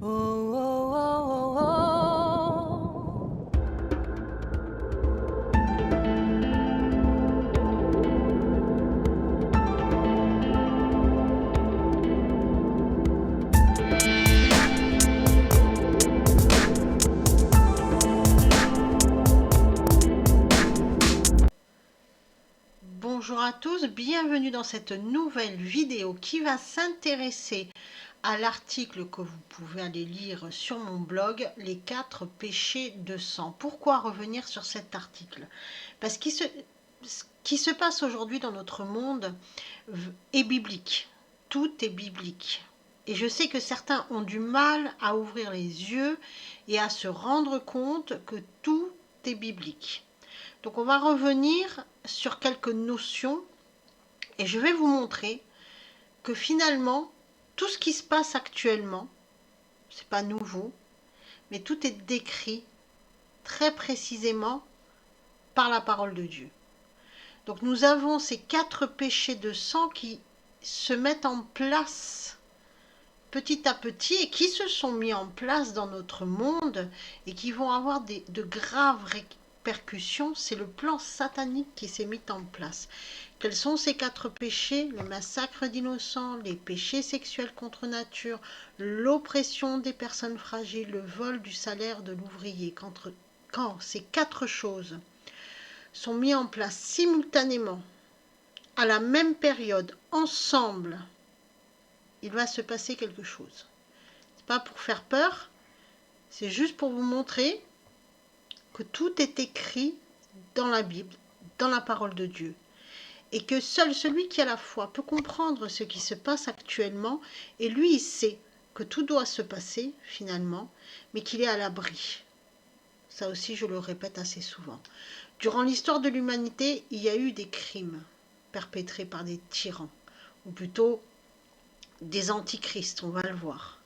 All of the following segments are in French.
Oh, oh, oh, oh, oh. Bonjour à tous, bienvenue dans cette nouvelle vidéo qui va s'intéresser à l'article que vous pouvez aller lire sur mon blog, les 4 péchés de sang. Pourquoi revenir sur cet article? Parce que ce qui se passe aujourd'hui dans notre monde est biblique. Tout est biblique. Et je sais que certains ont du mal à ouvrir les yeux et à se rendre compte que tout est biblique. Donc on va revenir sur quelques notions et je vais vous montrer que finalement, tout ce qui se passe actuellement, c'est pas nouveau, mais tout est décrit très précisément par la parole de Dieu. Donc nous avons ces 4 péchés de sang qui se mettent en place petit à petit et qui se sont mis en place dans notre monde et qui vont avoir de graves répercussions. C'est le plan satanique qui s'est mis en place. Quels sont ces 4 péchés? Le massacre d'innocents, les péchés sexuels contre nature, l'oppression des personnes fragiles, le vol du salaire de l'ouvrier. Quand ces 4 choses sont mises en place simultanément, à la même période, ensemble, il va se passer quelque chose. C'est pas pour faire peur, c'est juste pour vous montrer que tout est écrit dans la Bible, dans la parole de Dieu. Et que seul celui qui a la foi peut comprendre ce qui se passe actuellement, et lui il sait que tout doit se passer finalement, mais qu'il est à l'abri. Ça aussi je le répète assez souvent. Durant l'histoire de l'humanité, il y a eu des crimes perpétrés par des tyrans, ou plutôt des antichrists, on va le voir,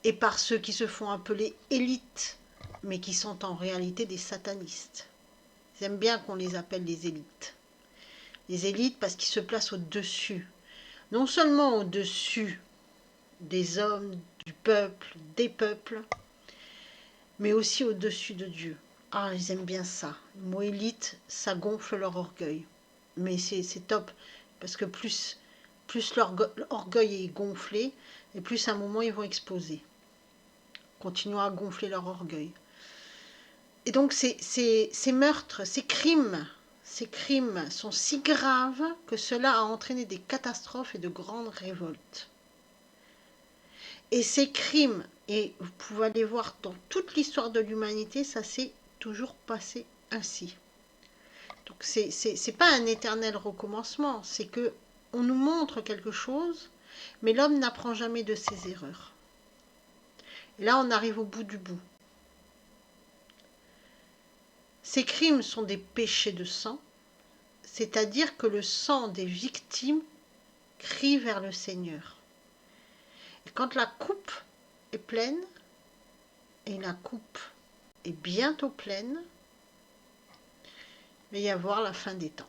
et par ceux qui se font appeler élites, mais qui sont en réalité des satanistes. Ils aiment bien qu'on les appelle les élites. Les élites parce qu'ils se placent au-dessus, non seulement au-dessus des hommes, du peuple, des peuples, mais aussi au-dessus de Dieu. Ah, ils aiment bien ça. Le mot élite, ça gonfle leur orgueil. Mais c'est top, parce que plus leur orgueil est gonflé, et plus à un moment ils vont exploser. Continuant à gonfler leur orgueil. Et donc ces meurtres, ces crimes sont si graves que cela a entraîné des catastrophes et de grandes révoltes. Et ces crimes, et vous pouvez aller voir dans toute l'histoire de l'humanité, ça s'est toujours passé ainsi. Donc c'est pas un éternel recommencement, c'est que on nous montre quelque chose, mais l'homme n'apprend jamais de ses erreurs. Et là on arrive au bout du bout. Ces crimes sont des péchés de sang, c'est-à-dire que le sang des victimes crie vers le Seigneur. Et quand la coupe est pleine, et la coupe est bientôt pleine, il va y avoir la fin des temps.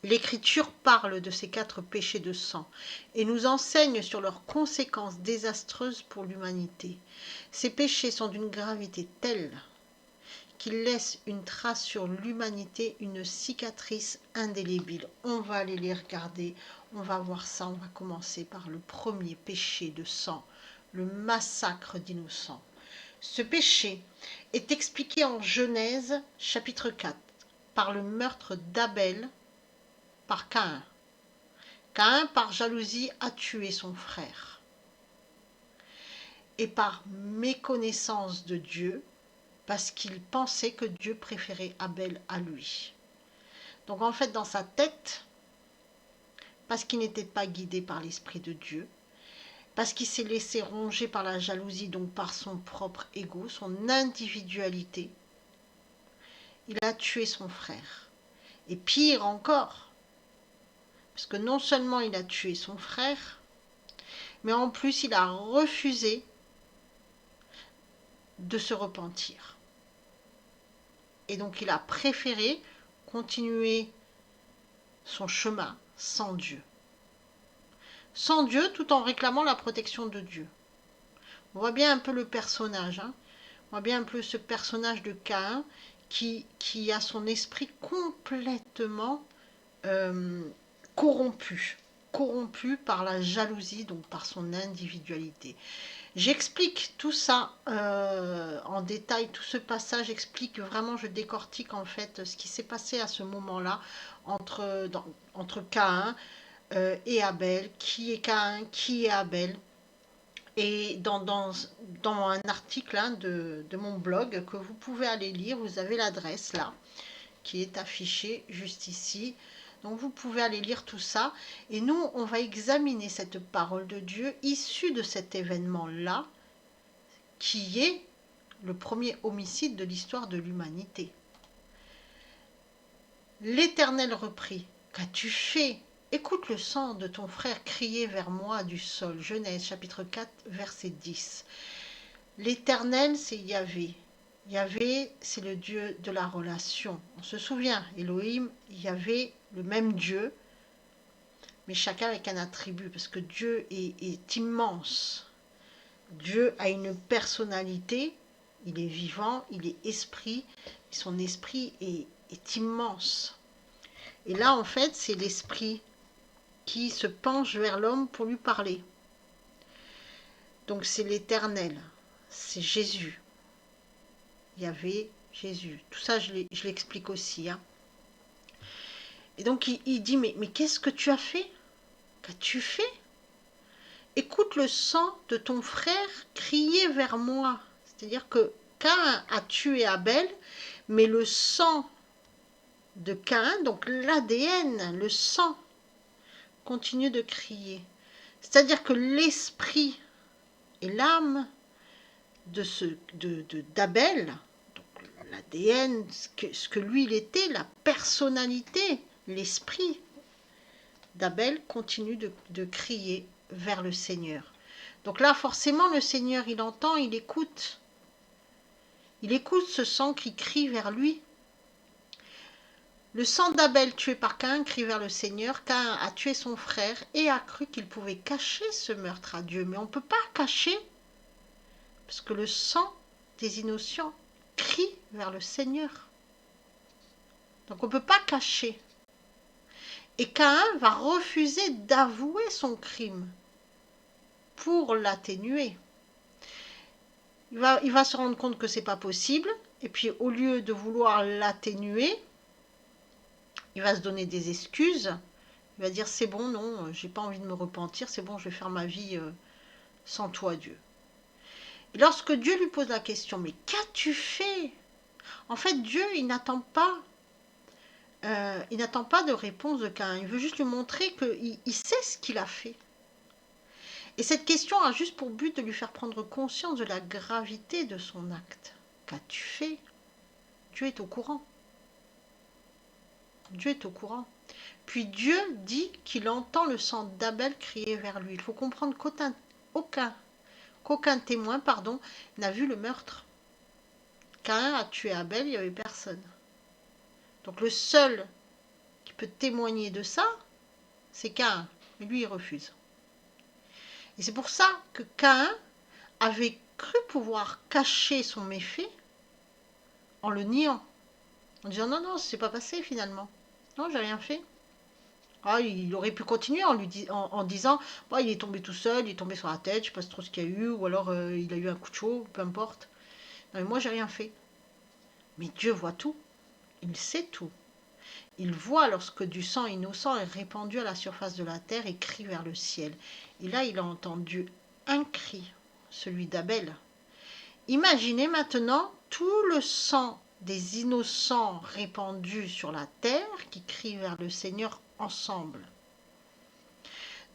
L'Écriture parle de ces 4 péchés de sang et nous enseigne sur leurs conséquences désastreuses pour l'humanité. Ces péchés sont d'une gravité telle qu'ils laissent une trace sur l'humanité, une cicatrice indélébile. On va aller les regarder, on va voir ça, on va commencer par le premier péché de sang, le massacre d'innocents. Ce péché est expliqué en Genèse chapitre 4 par le meurtre d'Abel par Caïn. Caïn, par jalousie, a tué son frère. Et par méconnaissance de Dieu, parce qu'il pensait que Dieu préférait Abel à lui. Donc en fait, dans sa tête, parce qu'il n'était pas guidé par l'Esprit de Dieu, parce qu'il s'est laissé ronger par la jalousie, donc par son propre ego, son individualité, il a tué son frère. Et pire encore, parce que non seulement il a tué son frère, mais en plus il a refusé de se repentir. Et donc il a préféré continuer son chemin sans Dieu. sans Dieu, tout en réclamant la protection de Dieu. On voit bien un peu le personnage, hein. On voit bien un peu ce personnage de Caïn qui a son esprit complètement euh, corrompu, corrompu par la jalousie, donc par son individualité. J'explique tout ça en détail, tout ce passage explique vraiment, je décortique en fait ce qui s'est passé à ce moment-là entre Caïn et Abel, qui est Caïn, qui est Abel. Et dans un article hein, de mon blog que vous pouvez aller lire, vous avez l'adresse là, qui est affichée juste ici. Donc vous pouvez aller lire tout ça. Et nous, on va examiner cette parole de Dieu issue de cet événement-là, qui est le premier homicide de l'histoire de l'humanité. L'Éternel reprit, qu'as-tu fait? Écoute le sang de ton frère crier vers moi du sol. Genèse chapitre 4 verset 10. L'Éternel, c'est Yahvé. Yahvé, c'est le Dieu de la relation. On se souvient, Elohim, Yahvé, le même Dieu, mais chacun avec un attribut, parce que Dieu est immense. Dieu a une personnalité, il est vivant, il est esprit, et son esprit est immense. Et là, en fait, c'est l'esprit qui se penche vers l'homme pour lui parler. Donc c'est l'Éternel, c'est Jésus. Yahvé, Jésus. Tout ça, je l'explique aussi. Hein. Et donc il dit, mais qu'est-ce que tu as fait? Qu'as-tu fait? Écoute le sang de ton frère crier vers moi. C'est-à-dire que Caïn a tué Abel, mais le sang de Caïn, donc l'ADN, le sang, continue de crier. C'est-à-dire que l'esprit et l'âme d'Abel, donc l'ADN, ce que lui il était, la personnalité, l'esprit d'Abel continue de crier vers le Seigneur. Donc là, forcément, le Seigneur, il entend, il écoute. Il écoute ce sang qui crie vers lui. Le sang d'Abel tué par Caïn crie vers le Seigneur. Caïn a tué son frère et a cru qu'il pouvait cacher ce meurtre à Dieu. Mais on ne peut pas cacher, parce que le sang des innocents crie vers le Seigneur. Donc on ne peut pas cacher. Et Caïn va refuser d'avouer son crime pour l'atténuer. Il va se rendre compte que ce n'est pas possible. Et puis au lieu de vouloir l'atténuer, il va se donner des excuses. Il va dire c'est bon, non, j'ai pas envie de me repentir, c'est bon, je vais faire ma vie sans toi, Dieu. Et lorsque Dieu lui pose la question, mais qu'as-tu fait? En fait, Dieu, il n'attend pas de réponse de Caïn. Il veut juste lui montrer qu'il sait ce qu'il a fait. Et cette question a juste pour but de lui faire prendre conscience de la gravité de son acte. Qu'as-tu fait? Dieu est au courant. Dieu est au courant. Puis Dieu dit qu'il entend le sang d'Abel crier vers lui. Il faut comprendre qu'aucun témoin n'a vu le meurtre. Caïn a tué Abel, il n'y avait personne. Donc le seul qui peut témoigner de ça, c'est Caïn. Mais lui, il refuse. Et c'est pour ça que Caïn avait cru pouvoir cacher son méfait en le niant. En disant non, non, c'est pas passé finalement. Non, j'ai rien fait. Ah, il aurait pu continuer en disant bah, il est tombé tout seul, il est tombé sur la tête, je ne sais pas trop ce qu'il y a eu, ou alors il a eu un coup de chaud, peu importe. Non, mais moi, j'ai rien fait. Mais Dieu voit tout. Il sait tout. Il voit lorsque du sang innocent est répandu à la surface de la terre et crie vers le ciel. Et là, il a entendu un cri, celui d'Abel. Imaginez maintenant tout le sang des innocents répandus sur la terre qui crient vers le Seigneur ensemble.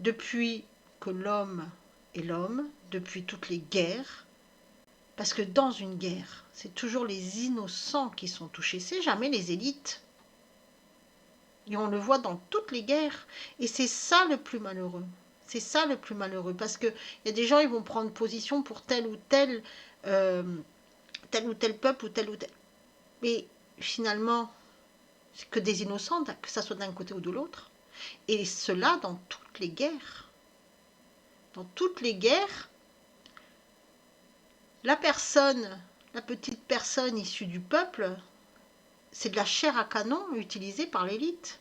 Depuis que l'homme est l'homme, depuis toutes les guerres, parce que dans une guerre, c'est toujours les innocents qui sont touchés, c'est jamais les élites. Et on le voit dans toutes les guerres. Et c'est ça le plus malheureux. C'est ça le plus malheureux. Parce qu'il y a des gens, ils vont prendre position pour tel ou tel peuple ou tel. Mais finalement, c'est que des innocents, que ça soit d'un côté ou de l'autre. Et cela dans toutes les guerres. Dans toutes les guerres, la petite personne issue du peuple, c'est de la chair à canon utilisée par l'élite.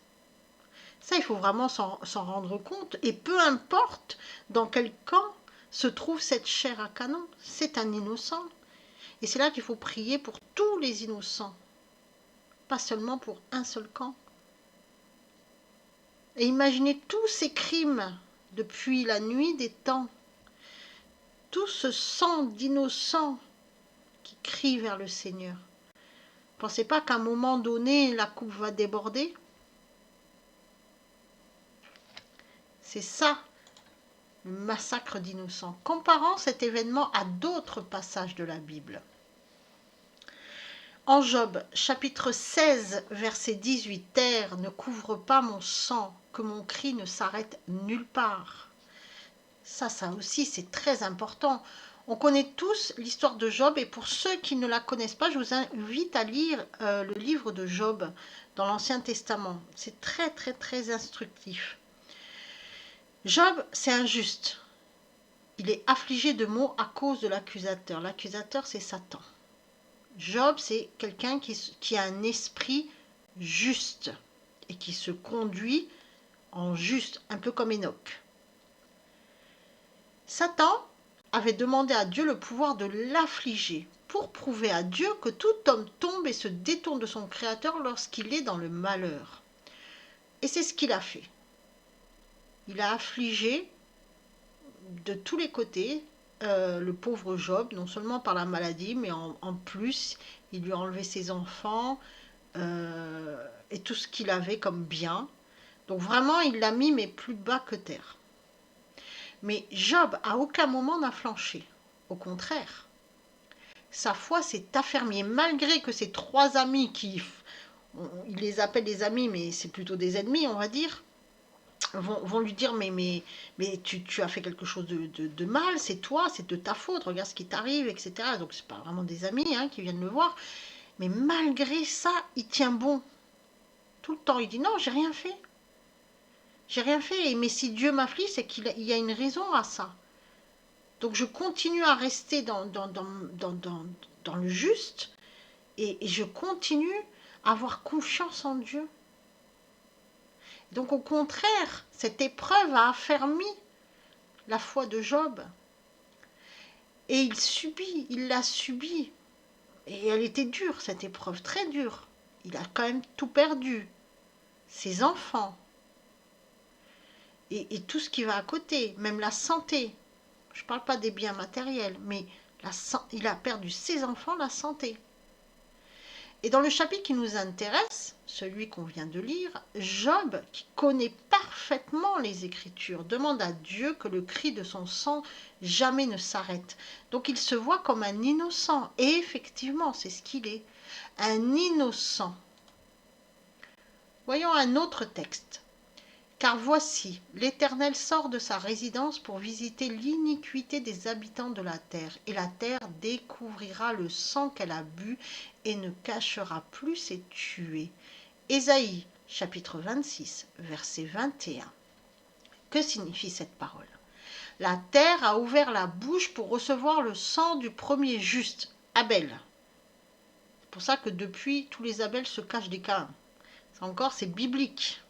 Ça, il faut vraiment s'en rendre compte. Et peu importe dans quel camp se trouve cette chair à canon, c'est un innocent. Et c'est là qu'il faut prier pour tous les innocents, pas seulement pour un seul camp. Et imaginez tous ces crimes depuis la nuit des temps, tout ce sang d'innocents qui crie vers le Seigneur. Pensez pas qu'à un moment donné, la coupe va déborder? C'est ça, le massacre d'innocents. Comparant cet événement à d'autres passages de la Bible. En Job, chapitre 16, verset 18, « Terre, ne couvre pas mon sang, que mon cri ne s'arrête nulle part. » Ça aussi, c'est très important. On connaît tous l'histoire de Job, et pour ceux qui ne la connaissent pas, je vous invite à lire le livre de Job dans l'Ancien Testament. C'est très, très, très instructif. Job, c'est injuste. Il est affligé de maux à cause de l'accusateur. L'accusateur, c'est Satan. Job, c'est quelqu'un qui a un esprit juste et qui se conduit en juste, un peu comme Enoch. Satan avait demandé à Dieu le pouvoir de l'affliger pour prouver à Dieu que tout homme tombe et se détourne de son Créateur lorsqu'il est dans le malheur. Et c'est ce qu'il a fait. Il a affligé de tous les côtés le pauvre Job, non seulement par la maladie, mais en plus, il lui a enlevé ses enfants et tout ce qu'il avait comme bien. Donc vraiment, il l'a mis, mais plus bas que terre. Mais Job, à aucun moment, n'a flanché. Au contraire, sa foi s'est affermie. Malgré que ses trois amis, il les appelle des amis, mais c'est plutôt des ennemis, on va dire, vont lui dire mais tu as fait quelque chose de mal, c'est toi, c'est de ta faute, regarde ce qui t'arrive, etc. Donc c'est pas vraiment des amis qui viennent le voir. Mais malgré ça, il tient bon. Tout le temps, il dit non, j'ai rien fait. J'ai rien fait, mais si Dieu m'afflige, c'est qu'il y a une raison à ça. Donc je continue à rester dans le juste et je continue à avoir confiance en Dieu. Donc au contraire, cette épreuve a affermi la foi de Job. Et il l'a subie. Et elle était dure, cette épreuve, très dure. Il a quand même tout perdu. Ses enfants. Et tout ce qui va à côté, même la santé. Je ne parle pas des biens matériels, mais il a perdu ses enfants, la santé. Et dans le chapitre qui nous intéresse, celui qu'on vient de lire, Job, qui connaît parfaitement les Écritures, demande à Dieu que le cri de son sang jamais ne s'arrête. Donc il se voit comme un innocent. Et effectivement, c'est ce qu'il est, un innocent. Voyons un autre texte. Car voici, l'Éternel sort de sa résidence pour visiter l'iniquité des habitants de la terre, et la terre découvrira le sang qu'elle a bu et ne cachera plus ses tués. Ésaïe, chapitre 26, verset 21. Que signifie cette parole? La terre a ouvert la bouche pour recevoir le sang du premier juste, Abel. C'est pour ça que depuis, tous les Abels se cachent des Caïns. C'est biblique.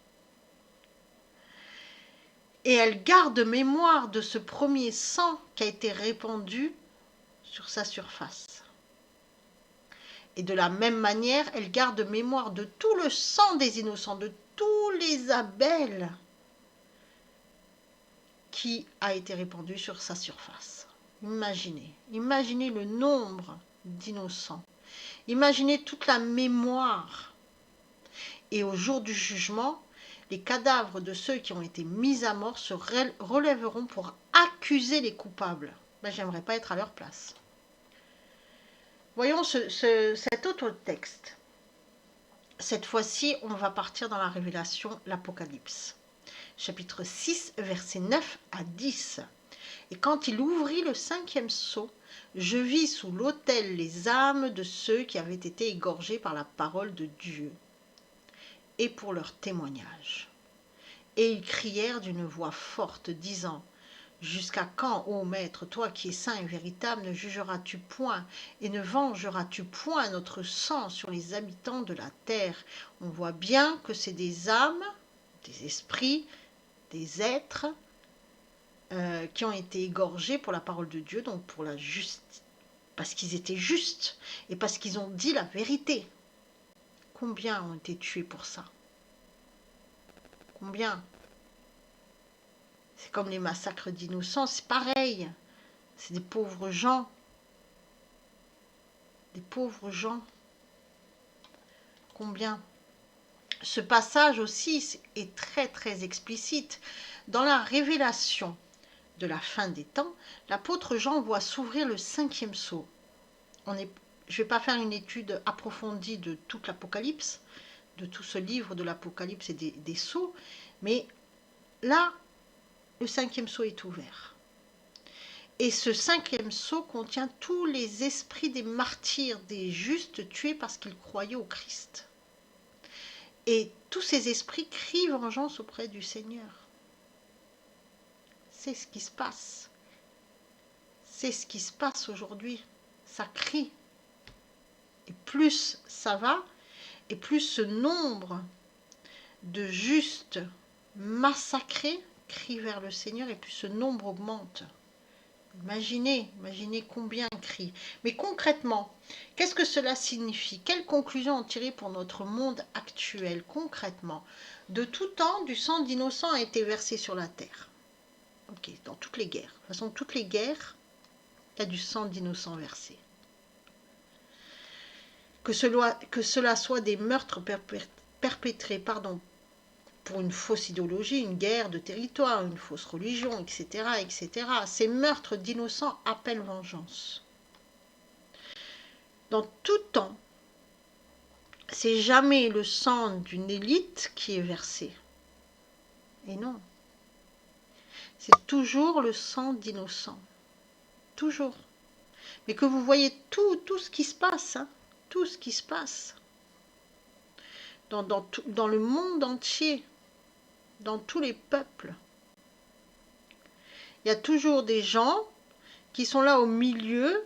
Et elle garde mémoire de ce premier sang qui a été répandu sur sa surface. Et de la même manière, elle garde mémoire de tout le sang des innocents, de tous les Abels qui a été répandu sur sa surface. Imaginez le nombre d'innocents. Imaginez toute la mémoire. Et au jour du jugement, les cadavres de ceux qui ont été mis à mort se relèveront pour accuser les coupables. J'aimerais pas être à leur place. Voyons cet autre texte. Cette fois-ci, on va partir dans la Révélation, l'Apocalypse. Chapitre 6, versets 9 à 10. Et quand il ouvrit le 5e sceau, je vis sous l'autel les âmes de ceux qui avaient été égorgés par la parole de Dieu et pour leur témoignage. Et ils crièrent d'une voix forte, disant : Jusqu'à quand, ô Maître, toi qui es saint et véritable, ne jugeras-tu point et ne vengeras-tu point notre sang sur les habitants de la terre? On voit bien que c'est des âmes, des esprits, des êtres qui ont été égorgés pour la parole de Dieu, donc pour la justice, parce qu'ils étaient justes et parce qu'ils ont dit la vérité. Combien ont été tués pour ça? Combien? C'est comme les massacres d'innocents, c'est pareil. C'est des pauvres gens. Des pauvres gens. Combien? Ce passage aussi est très très explicite. Dans la révélation de la fin des temps, l'apôtre Jean voit s'ouvrir le 5e sceau. Je ne vais pas faire une étude approfondie de toute l'Apocalypse, de tout ce livre de l'Apocalypse et des sceaux, mais là, le 5e sceau est ouvert. Et ce 5e sceau contient tous les esprits des martyrs, des justes tués parce qu'ils croyaient au Christ. Et tous ces esprits crient vengeance auprès du Seigneur. C'est ce qui se passe. C'est ce qui se passe aujourd'hui. Ça crie. Et plus ça va, et plus ce nombre de justes massacrés crie vers le Seigneur, et plus ce nombre augmente. Imaginez combien crient. Mais concrètement, qu'est-ce que cela signifie? Quelle conclusion en tirer pour notre monde actuel concrètement? De tout temps, du sang d'innocents a été versé sur la terre. Ok, dans toutes les guerres. De toute façon, toutes les guerres, il y a du sang d'innocents versé. Que cela soit des meurtres perpétrés, pour une fausse idéologie, une guerre de territoire, une fausse religion, etc., etc. Ces meurtres d'innocents appellent vengeance. Dans tout temps, c'est jamais le sang d'une élite qui est versé. Et non. C'est toujours le sang d'innocents. Toujours. Mais que vous voyez tout ce qui se passe, hein, tout ce qui se passe. Dans le monde entier, dans tous les peuples. Il y a toujours des gens qui sont là au milieu,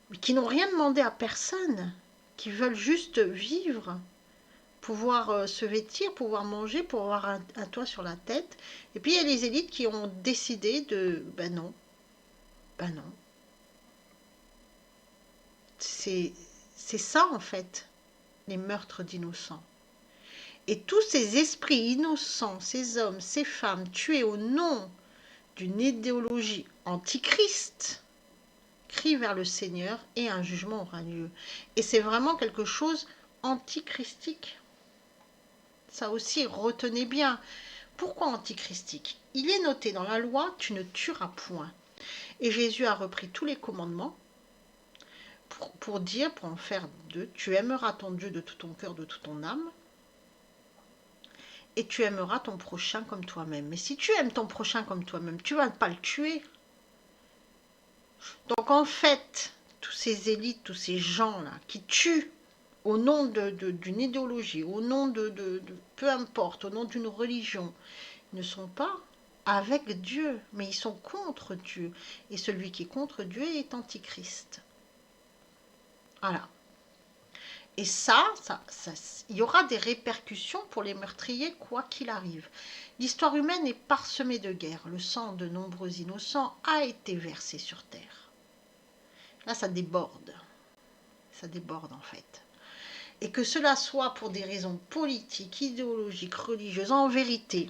mais qui n'ont rien demandé à personne, qui veulent juste vivre, pouvoir se vêtir, pouvoir manger, pouvoir avoir un toit sur la tête. Et puis il y a les élites qui ont décidé de... Ben non. C'est ça en fait, les meurtres d'innocents. Et tous ces esprits innocents, ces hommes, ces femmes tués au nom d'une idéologie antichrist, crient vers le Seigneur et un jugement aura lieu. Et c'est vraiment quelque chose antichristique. Ça aussi, retenez bien. Pourquoi antichristique? Il est noté dans la loi, tu ne tueras point. Et Jésus a repris tous les commandements pour en faire deux. Tu aimeras ton Dieu de tout ton cœur, de toute ton âme. Et tu aimeras ton prochain comme toi-même. Mais si tu aimes ton prochain comme toi-même, tu ne vas pas le tuer. Donc en fait, tous ces élites, tous ces gens-là qui tuent au nom d'une idéologie, au nom de peu importe, au nom d'une religion, ne sont pas avec Dieu, mais ils sont contre Dieu. Et celui qui est contre Dieu est antichrist. Voilà. Et il y aura des répercussions pour les meurtriers, quoi qu'il arrive. L'histoire humaine est parsemée de guerres. Le sang de nombreux innocents a été versé sur terre. Là, ça déborde. Ça déborde, en fait. Et que cela soit pour des raisons politiques, idéologiques, religieuses, en vérité,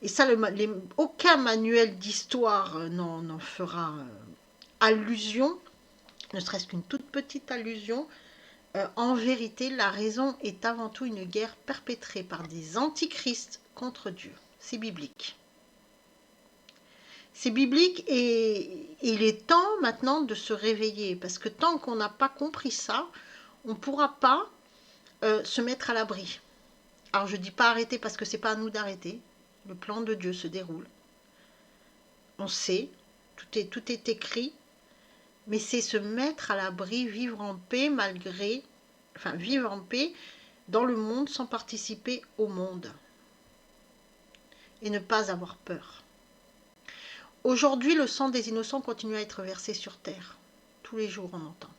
et ça, aucun manuel d'histoire n'en fera allusion, ne serait-ce qu'une toute petite allusion. En vérité, la raison est avant tout une guerre perpétrée par des antichrists contre Dieu. C'est biblique. C'est biblique et il est temps maintenant de se réveiller parce que tant qu'on n'a pas compris ça, on ne pourra pas se mettre à l'abri. Alors je ne dis pas arrêter parce que ce n'est pas à nous d'arrêter. Le plan de Dieu se déroule. On sait, tout est écrit, mais c'est se mettre à l'abri, vivre en paix vivre en paix dans le monde sans participer au monde. et ne pas avoir peur. Aujourd'hui, le sang des innocents continue à être versé sur terre. Tous les jours, on entend.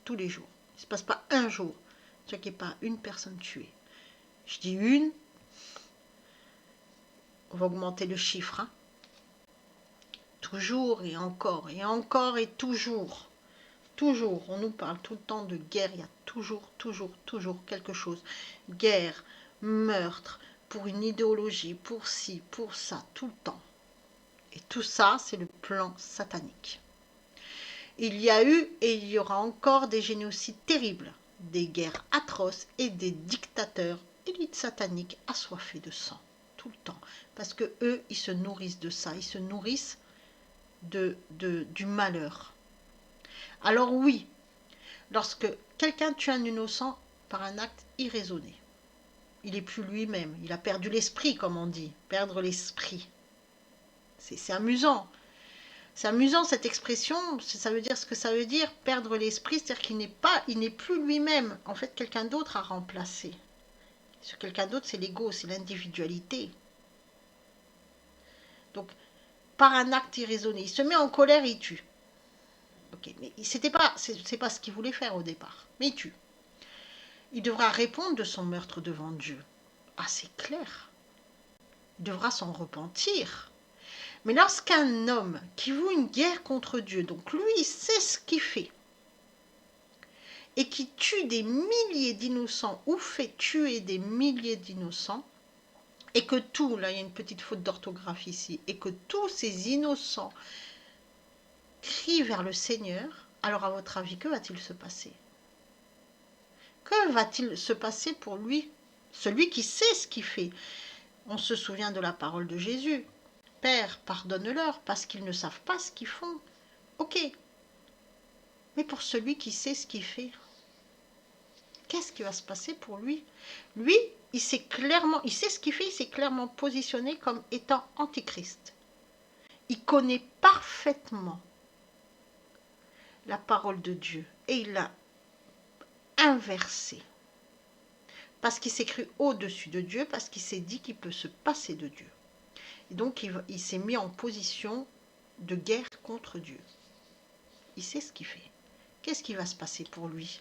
Tous les jours. Il ne se passe pas un jour qu'il n'y ait pas une personne tuée. Je dis une, on va augmenter le chiffre. Hein. Toujours et encore et encore et toujours. Toujours, on nous parle tout le temps de guerre, il y a toujours quelque chose. Guerre, meurtre, pour une idéologie, pour ci, pour ça, tout le temps. Et tout ça, c'est le plan satanique. Il y a eu et il y aura encore des génocides terribles, des guerres atroces et des dictateurs, élites sataniques assoiffés de sang, tout le temps. Parce que eux, ils se nourrissent de ça, ils se nourrissent du malheur. Alors oui, lorsque quelqu'un tue un innocent par un acte irraisonné, il n'est plus lui-même, il a perdu l'esprit, comme on dit, perdre l'esprit. C'est amusant. C'est amusant cette expression, ça veut dire ce que ça veut dire, perdre l'esprit, c'est-à-dire il n'est plus lui-même. En fait, quelqu'un d'autre a remplacé. Ce quelqu'un d'autre, c'est l'ego, c'est l'individualité. Donc, par un acte irraisonné, il se met en colère et il tue. Ok, mais c'est pas ce qu'il voulait faire au départ, mais il tue. Il devra répondre de son meurtre devant Dieu. Ah, c'est clair. Il devra s'en repentir. Mais lorsqu'un homme qui voue une guerre contre Dieu, donc lui, il sait ce qu'il fait, et qui tue des milliers d'innocents ou fait tuer des milliers d'innocents, et que tout, là il y a une petite faute d'orthographe ici, et que tous ces innocents crient vers le Seigneur, alors à votre avis, que va-t-il se passer? Que va-t-il se passer pour lui, celui qui sait ce qu'il fait? On se souvient de la parole de Jésus. Père, pardonne-leur parce qu'ils ne savent pas ce qu'ils font. Ok. Mais pour celui qui sait ce qu'il fait, qu'est-ce qui va se passer pour lui? Lui, il sait ce qu'il fait, il s'est clairement positionné comme étant antichrist. Il connaît parfaitement la parole de Dieu et il l'a inversée. Parce qu'il s'est cru au-dessus de Dieu, parce qu'il s'est dit qu'il peut se passer de Dieu. Et donc il s'est mis en position de guerre contre Dieu. Il sait ce qu'il fait. Qu'est-ce qui va se passer pour lui?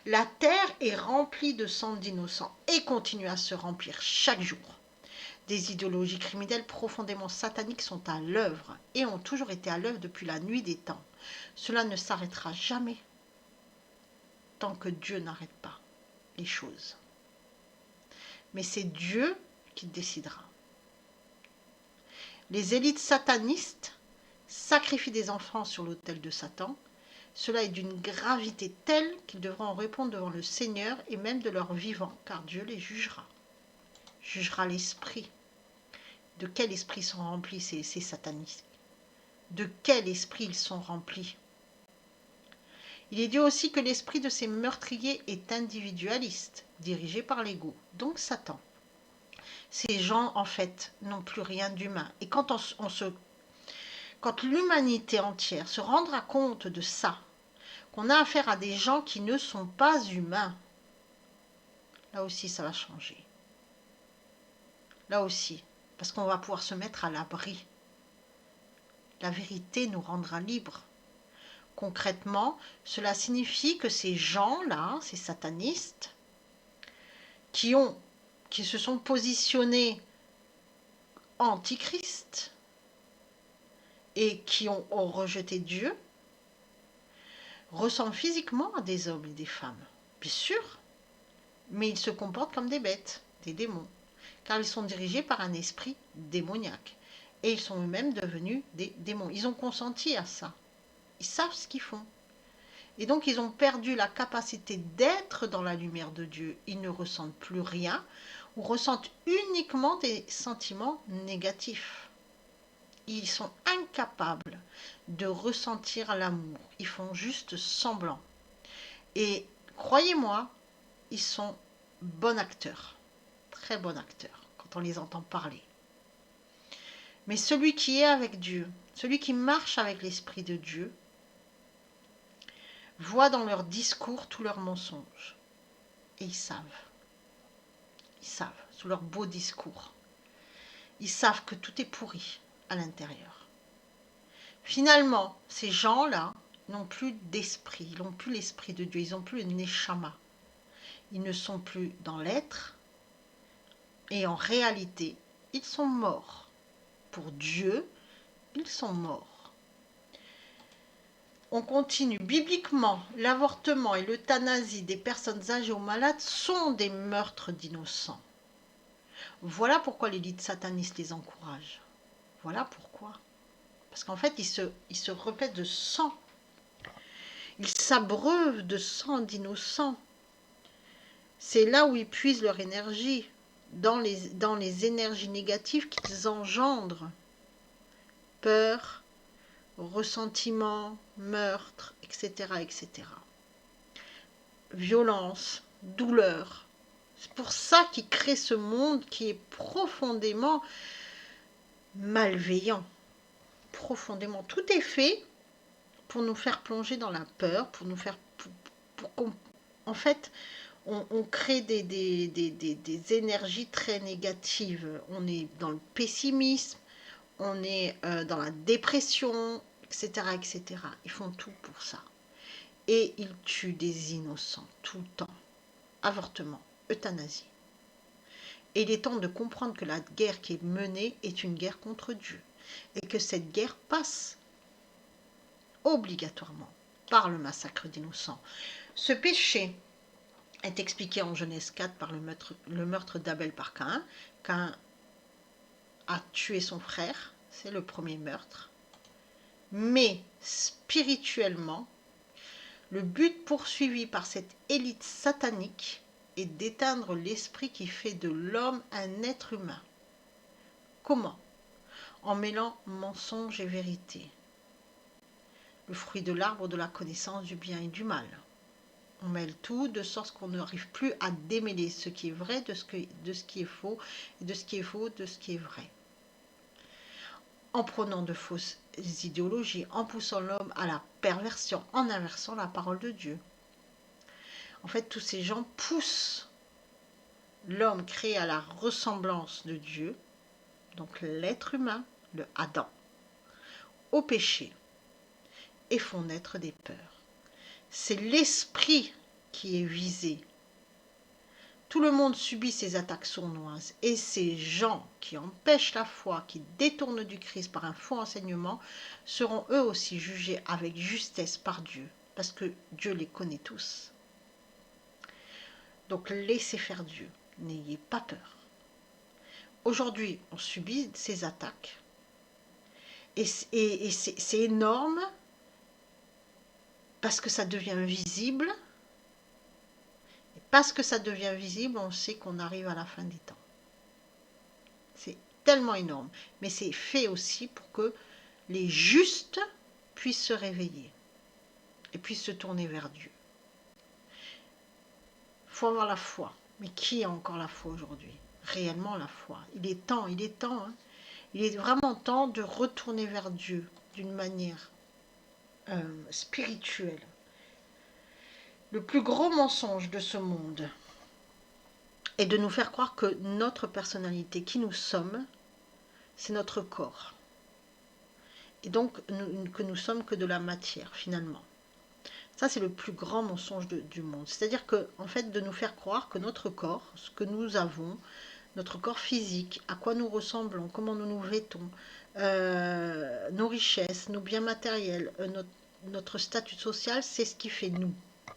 La terre est remplie de sang d'innocents et continue à se remplir chaque jour. Des idéologies criminelles profondément sataniques sont à l'œuvre et ont toujours été à l'œuvre depuis la nuit des temps. Cela ne s'arrêtera jamais tant que Dieu n'arrête pas les choses. Mais c'est Dieu qui décidera. Les élites satanistes sacrifient des enfants sur l'autel de Satan. Cela est d'une gravité telle qu'ils devront répondre devant le Seigneur et même de leur vivant, car Dieu les jugera. Jugera l'esprit. De quel esprit sont remplis ces satanistes? De quel esprit ils sont remplis? Il est dit aussi que l'esprit de ces meurtriers est individualiste, dirigé par l'ego, donc Satan. Ces gens, en fait, n'ont plus rien d'humain. Et quand quand l'humanité entière se rendra compte de ça, qu'on a affaire à des gens qui ne sont pas humains, là aussi ça va changer. Là aussi, parce qu'on va pouvoir se mettre à l'abri. La vérité nous rendra libres. Concrètement, cela signifie que ces gens-là, ces satanistes, qui se sont positionnés antichrist et qui ont rejeté Dieu, ressemblent physiquement à des hommes et des femmes, bien sûr, mais ils se comportent comme des bêtes, des démons, car ils sont dirigés par un esprit démoniaque. Et ils sont eux-mêmes devenus des démons. Ils ont consenti à ça. Ils savent ce qu'ils font. Et donc ils ont perdu la capacité d'être dans la lumière de Dieu. Ils ne ressentent plus rien ou ressentent uniquement des sentiments négatifs. Ils sont incapables de ressentir l'amour. Ils font juste semblant. Et croyez-moi, ils sont bons acteurs. Très bons acteurs quand on les entend parler. Mais celui qui est avec Dieu, celui qui marche avec l'Esprit de Dieu, voit dans leur discours tous leurs mensonges. Et ils savent, sous leur beau discours. Ils savent que tout est pourri à l'intérieur. Finalement, ces gens-là n'ont plus d'esprit, ils n'ont plus l'esprit de Dieu, ils n'ont plus le neshama. Ils ne sont plus dans l'être et en réalité, ils sont morts. Pour Dieu, ils sont morts. On continue. Bibliquement, l'avortement et l'euthanasie des personnes âgées ou malades sont des meurtres d'innocents. Voilà pourquoi l'élite sataniste les encourage. Voilà pourquoi. Parce qu'en fait, ils se replètent de sang. Ils s'abreuvent de sang d'innocents. C'est là où ils puisent leur énergie, dans les énergies négatives qu'ils engendrent. Peur, ressentiment, meurtre, etc., etc. Violence, douleur. C'est pour ça qu'ils créent ce monde qui est profondément malveillant. Profondément. Tout est fait pour nous faire plonger dans la peur, pour nous faire... pour qu'on... En fait, on crée des énergies très négatives. On est dans le pessimisme, on est dans la dépression, etc., etc. Ils font tout pour ça. Et ils tuent des innocents tout le temps. Avortement, euthanasie. Et il est temps de comprendre que la guerre qui est menée est une guerre contre Dieu. Et que cette guerre passe obligatoirement par le massacre d'innocents. Ce péché est expliqué en Genèse 4 par le meurtre d'Abel par Caïn. Caïn a tué son frère, c'est le premier meurtre. Mais spirituellement, le but poursuivi par cette élite satanique est d'éteindre l'esprit qui fait de l'homme un être humain. Comment? En mêlant mensonge et vérité. Le fruit de l'arbre de la connaissance du bien et du mal. On mêle tout de sorte qu'on n'arrive plus à démêler ce qui est vrai de ce qui est faux, et de ce qui est faux de ce qui est vrai. En prenant de fausses idéologies, en poussant l'homme à la perversion, en inversant la parole de Dieu. En fait, tous ces gens poussent l'homme créé à la ressemblance de Dieu, donc l'être humain, le Adam, au péché, et font naître des peurs. C'est l'esprit qui est visé. Tout le monde subit ces attaques sournoises et ces gens qui empêchent la foi, qui détournent du Christ par un faux enseignement, seront eux aussi jugés avec justesse par Dieu, parce que Dieu les connaît tous. Donc laissez faire Dieu, n'ayez pas peur. Aujourd'hui, on subit ces attaques et c'est énorme parce que ça devient visible. Et parce que ça devient visible, on sait qu'on arrive à la fin des temps. C'est tellement énorme. Mais c'est fait aussi pour que les justes puissent se réveiller et puissent se tourner vers Dieu. Il faut avoir la foi. Mais qui a encore la foi aujourd'hui? Réellement la foi. Il est temps. Hein. Il est vraiment temps de retourner vers Dieu d'une manière spirituelle. Le plus gros mensonge de ce monde est de nous faire croire que notre personnalité, qui nous sommes, c'est notre corps. Et donc que nous sommes que de la matière, finalement. Ça, c'est le plus grand mensonge du monde. C'est-à-dire que, en fait, de nous faire croire que notre corps, ce que nous avons, notre corps physique, à quoi nous ressemblons, comment nous nous vêtons, nos richesses, nos biens matériels, notre statut social, c'est ce qui fait nous.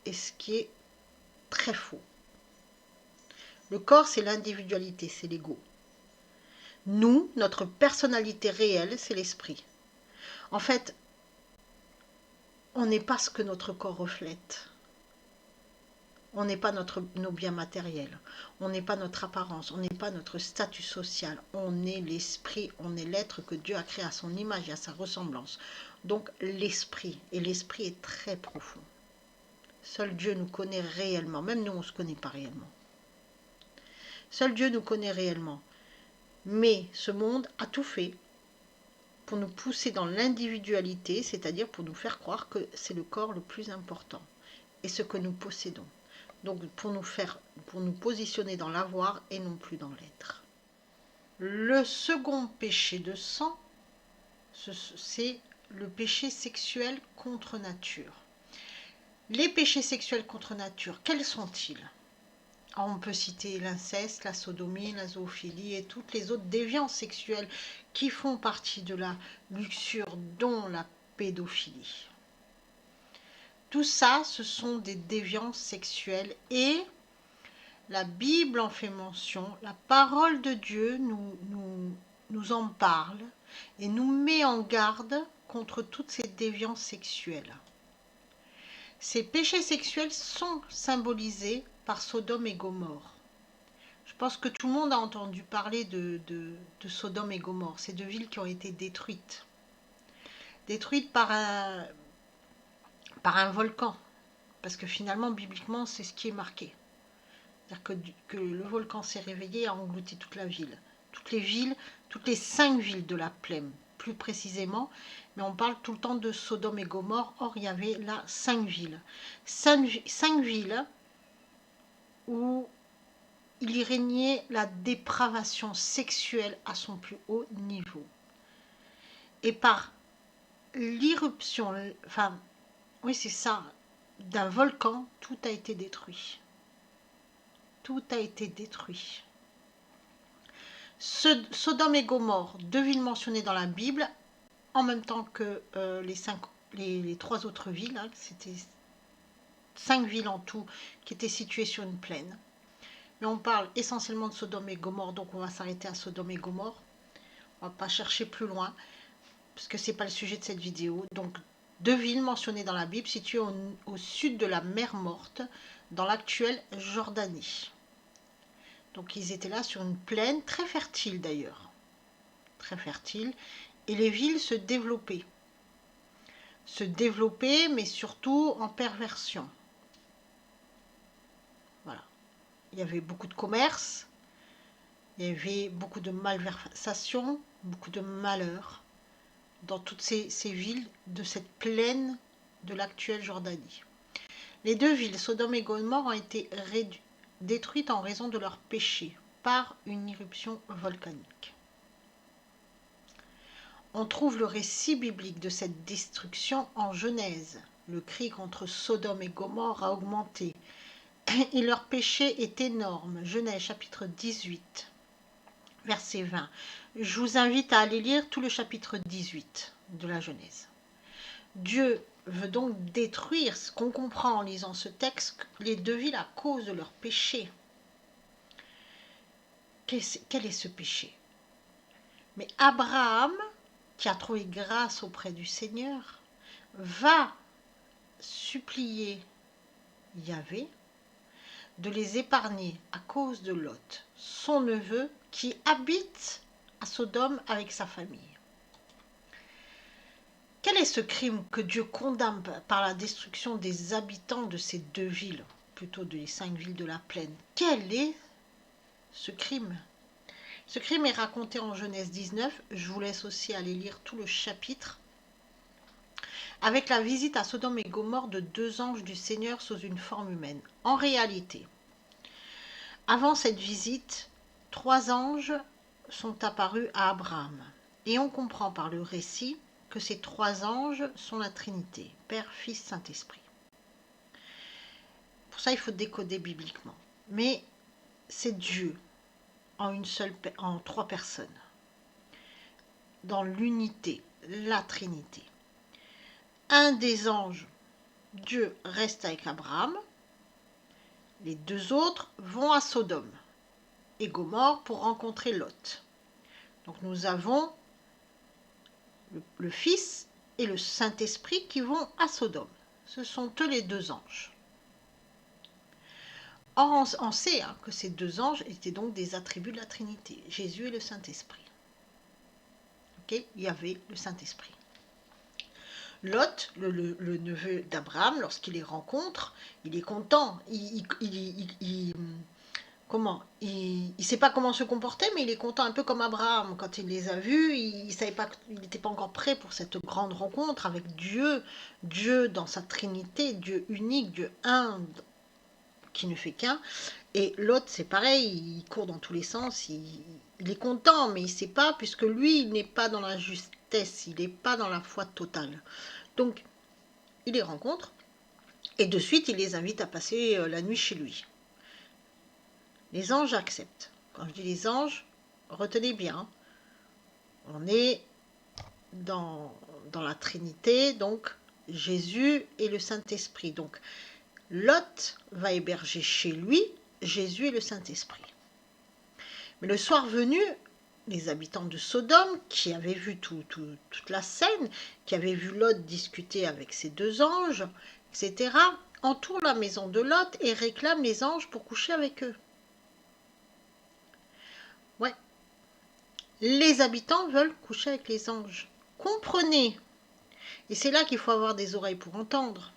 Et ce qui est très faux. Le corps, c'est l'individualité, c'est l'ego. Nous, notre personnalité réelle, c'est l'esprit. En fait, on n'est pas ce que notre corps reflète. On n'est pas nos biens matériels. On n'est pas notre apparence. On n'est pas notre statut social. On est l'esprit. On est l'être que Dieu a créé à son image et à sa ressemblance. Donc l'esprit. Et l'esprit est très profond. Seul Dieu nous connaît réellement. Même nous, on ne se connaît pas réellement. Seul Dieu nous connaît réellement. Mais ce monde a tout fait pour nous pousser dans l'individualité, c'est-à-dire pour nous faire croire que c'est le corps le plus important et ce que nous possédons. Donc pour nous positionner dans l'avoir et non plus dans l'être. Le second péché de sang, c'est le péché sexuel contre nature. Les péchés sexuels contre nature, quels sont-ils? On peut citer l'inceste, la sodomie, la zoophilie et toutes les autres déviances sexuelles qui font partie de la luxure, dont la pédophilie. Tout ça, ce sont des déviances sexuelles et la Bible en fait mention, la parole de Dieu nous en parle et nous met en garde contre toutes ces déviances sexuelles. Ces péchés sexuels sont symbolisés par Sodome et Gomorrhe. Je pense que tout le monde a entendu parler de Sodome et Gomorrhe, ces deux villes qui ont été détruites. Détruites par un volcan, parce que finalement, bibliquement, c'est ce qui est marqué. C'est-à-dire que le volcan s'est réveillé et a englouti toute la ville. Toutes les 5 villes de la plaine, plus précisément. Mais on parle tout le temps de Sodome et Gomorrhe. Or, il y avait là 5 villes. 5 villes où il y régnait la dépravation sexuelle à son plus haut niveau. Et par l'irruption, enfin, oui c'est ça, d'un volcan, tout a été détruit. Tout a été détruit. Sodome et Gomorrhe, 2 villes mentionnées dans la Bible, en même temps que les 3 autres villes, hein, c'était 5 villes en tout qui étaient situées sur une plaine. Mais on parle essentiellement de Sodome et Gomorrhe, donc on va s'arrêter à Sodome et Gomorrhe. On ne va pas chercher plus loin, parce que ce n'est pas le sujet de cette vidéo. Donc 2 villes mentionnées dans la Bible, situées au sud de la mer Morte, dans l'actuelle Jordanie. Donc ils étaient là sur une plaine très fertile d'ailleurs, très fertile, et les villes se développaient. Mais surtout en perversion. Voilà. Il y avait beaucoup de commerce, il y avait beaucoup de malversation, beaucoup de malheur dans toutes ces villes de cette plaine de l'actuelle Jordanie. Les 2 villes, Sodome et Gomorrhe, ont été détruites en raison de leur péché par une éruption volcanique. On trouve le récit biblique de cette destruction en Genèse. Le cri contre Sodome et Gomorrhe a augmenté et leur péché est énorme. Genèse chapitre 18, verset 20. Je vous invite à aller lire tout le chapitre 18 de la Genèse. Dieu veut donc détruire, ce qu'on comprend en lisant ce texte, les 2 villes à cause de leur péché. Quel est ce péché? Mais Abraham, qui a trouvé grâce auprès du Seigneur, va supplier Yahvé de les épargner à cause de Lot, son neveu, qui habite à Sodome avec sa famille. Quel est ce crime que Dieu condamne par la destruction des habitants de ces 2 villes, plutôt des 5 villes de la plaine? Quel est ce crime? Ce crime est raconté en Genèse 19, je vous laisse aussi aller lire tout le chapitre, avec la visite à Sodome et Gomorrhe de 2 anges du Seigneur sous une forme humaine. En réalité, avant cette visite, 3 anges sont apparus à Abraham. Et on comprend par le récit que ces 3 anges sont la Trinité, Père, Fils, Saint-Esprit. Pour ça, il faut décoder bibliquement. Mais c'est Dieu en 3 personnes, dans l'unité, la Trinité. Un des anges, Dieu, reste avec Abraham. Les 2 autres vont à Sodome et Gomorrhe pour rencontrer Lot. Donc nous avons le Fils et le Saint-Esprit qui vont à Sodome. Ce sont eux les 2 anges. Or, on sait que ces 2 anges étaient donc des attributs de la Trinité, Jésus et le Saint-Esprit. Okay, il y avait le Saint-Esprit. Lot, le neveu d'Abraham, lorsqu'il les rencontre, il est content. Il sait pas comment se comporter, mais il est content, un peu comme Abraham. Quand il les a vus, il n'était pas encore prêt pour cette grande rencontre avec Dieu. Dieu dans sa Trinité, Dieu unique, Dieu un, qui ne fait qu'un. Et l'autre, c'est pareil, il court dans tous les sens, il est content, mais il ne sait pas, puisque lui, il n'est pas dans la justesse, il n'est pas dans la foi totale. Donc, il les rencontre, et de suite, il les invite à passer la nuit chez lui. Les anges acceptent. Quand je dis les anges, retenez bien, on est dans la Trinité, donc Jésus et le Saint-Esprit. Donc, Lot va héberger chez lui Jésus et le Saint-Esprit. Mais le soir venu, les habitants de Sodome, qui avaient vu toute la scène, qui avaient vu Lot discuter avec ces deux anges, etc., entourent la maison de Lot et réclament les anges pour coucher avec eux. Ouais. Les habitants veulent coucher avec les anges. Comprenez, et c'est là qu'il faut avoir des oreilles pour entendre.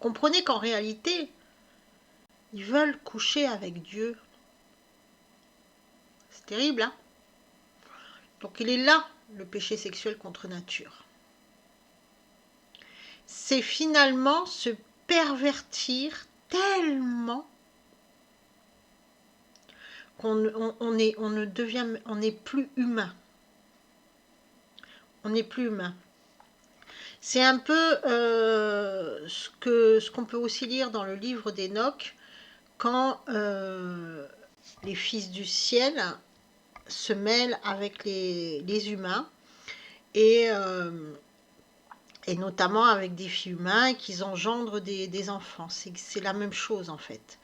Comprenez qu'en réalité, ils veulent coucher avec Dieu. C'est terrible, hein? Donc il est là, le péché sexuel contre nature. C'est finalement se pervertir tellement qu'on n'est plus humain. On n'est plus humain. C'est un peu ce qu'on peut aussi lire dans le livre d'Enoch, quand les fils du ciel se mêlent avec les humains, et notamment avec des filles humains, qu'ils engendrent des enfants. C'est la même chose en fait.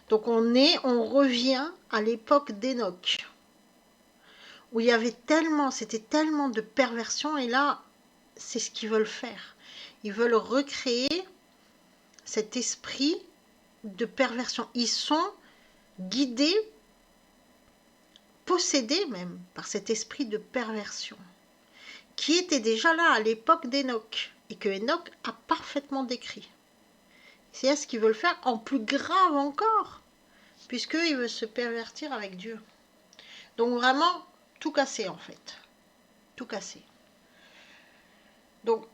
Donc on revient à l'époque d'Enoch, où il y avait c'était tellement de perversion, et là, c'est ce qu'ils veulent faire. Ils veulent recréer cet esprit de perversion. Ils sont guidés, possédés même, par cet esprit de perversion, qui était déjà là à l'époque d'Enoch, et que Enoch a parfaitement décrit. C'est ce qu'ils veulent faire, en plus grave encore, puisqu'ils veulent se pervertir avec Dieu. Donc vraiment, tout casser en fait. Tout casser. Donc,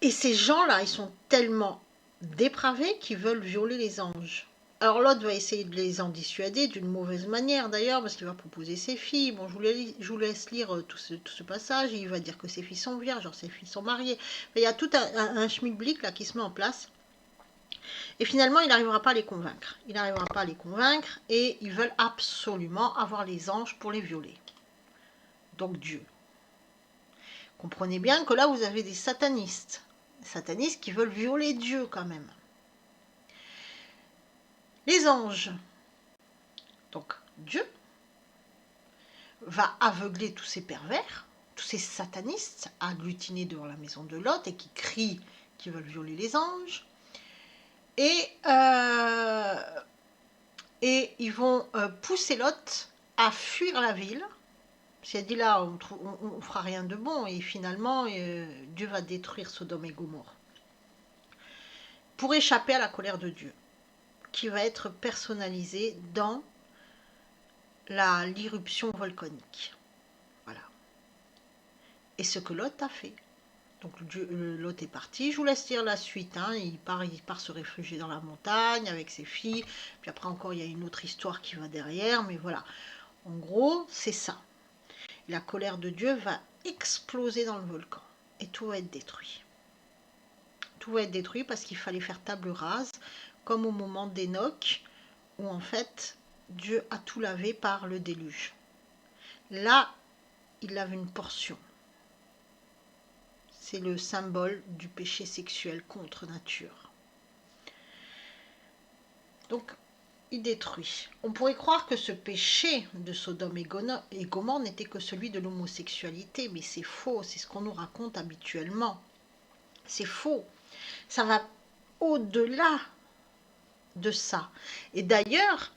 et ces gens-là, ils sont tellement dépravés qu'ils veulent violer les anges. Alors l'autre va essayer de les en dissuader d'une mauvaise manière d'ailleurs, parce qu'il va proposer ses filles. Bon, je vous laisse lire tout ce passage. Il va dire que ses filles sont vierges, genre ses filles sont mariées. Il y a tout un schmilblick là qui se met en place. Et finalement, il n'arrivera pas à les convaincre. Il n'arrivera pas à les convaincre, et ils veulent absolument avoir les anges pour les violer. Donc Dieu. Comprenez bien que là, vous avez des satanistes. Des satanistes qui veulent violer Dieu quand même. Les anges. Donc Dieu va aveugler tous ces pervers, tous ces satanistes agglutinés devant la maison de Lot et qui crient qu'ils veulent violer les anges. Et ils vont pousser Lot à fuir la ville. Parce qu'il dit là, on fera rien de bon, et finalement, Dieu va détruire Sodome et Gomorrhe. Pour échapper à la colère de Dieu, qui va être personnalisée dans l'irruption volcanique. Voilà. Et ce que Lot a fait. Donc Lot est parti. Je vous laisse lire la suite. Hein. Il part se réfugier dans la montagne avec ses filles. Puis après encore, il y a une autre histoire qui va derrière. Mais voilà. En gros, c'est ça. La colère de Dieu va exploser dans le volcan. Et tout va être détruit. Tout va être détruit parce qu'il fallait faire table rase, comme au moment d'Enoch, où en fait, Dieu a tout lavé par le déluge. Là, il lave une portion. C'est le symbole du péché sexuel contre nature. Donc, il détruit. On pourrait croire que ce péché de Sodome et Gomorrhe n'était que celui de l'homosexualité, mais c'est faux, c'est ce qu'on nous raconte habituellement. C'est faux. Ça va au-delà de ça. Et d'ailleurs,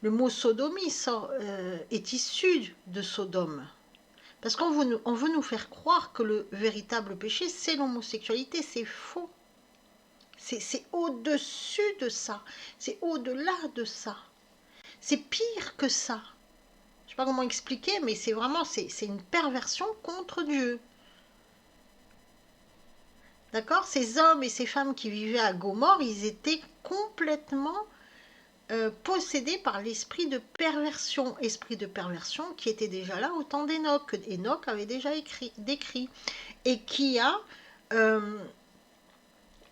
le mot sodomie est issu de Sodome. Parce qu'on veut nous faire croire que le véritable péché, c'est l'homosexualité. C'est faux. C'est au-dessus de ça. C'est au-delà de ça. C'est pire que ça. Je ne sais pas comment expliquer, mais c'est vraiment c'est une perversion contre Dieu. D'accord? Ces hommes et ces femmes qui vivaient à Gomorrhe, ils étaient complètement possédé par l'esprit de perversion. Esprit de perversion qui était déjà là au temps d'Enoch, que Enoch avait déjà décrit, et qui a...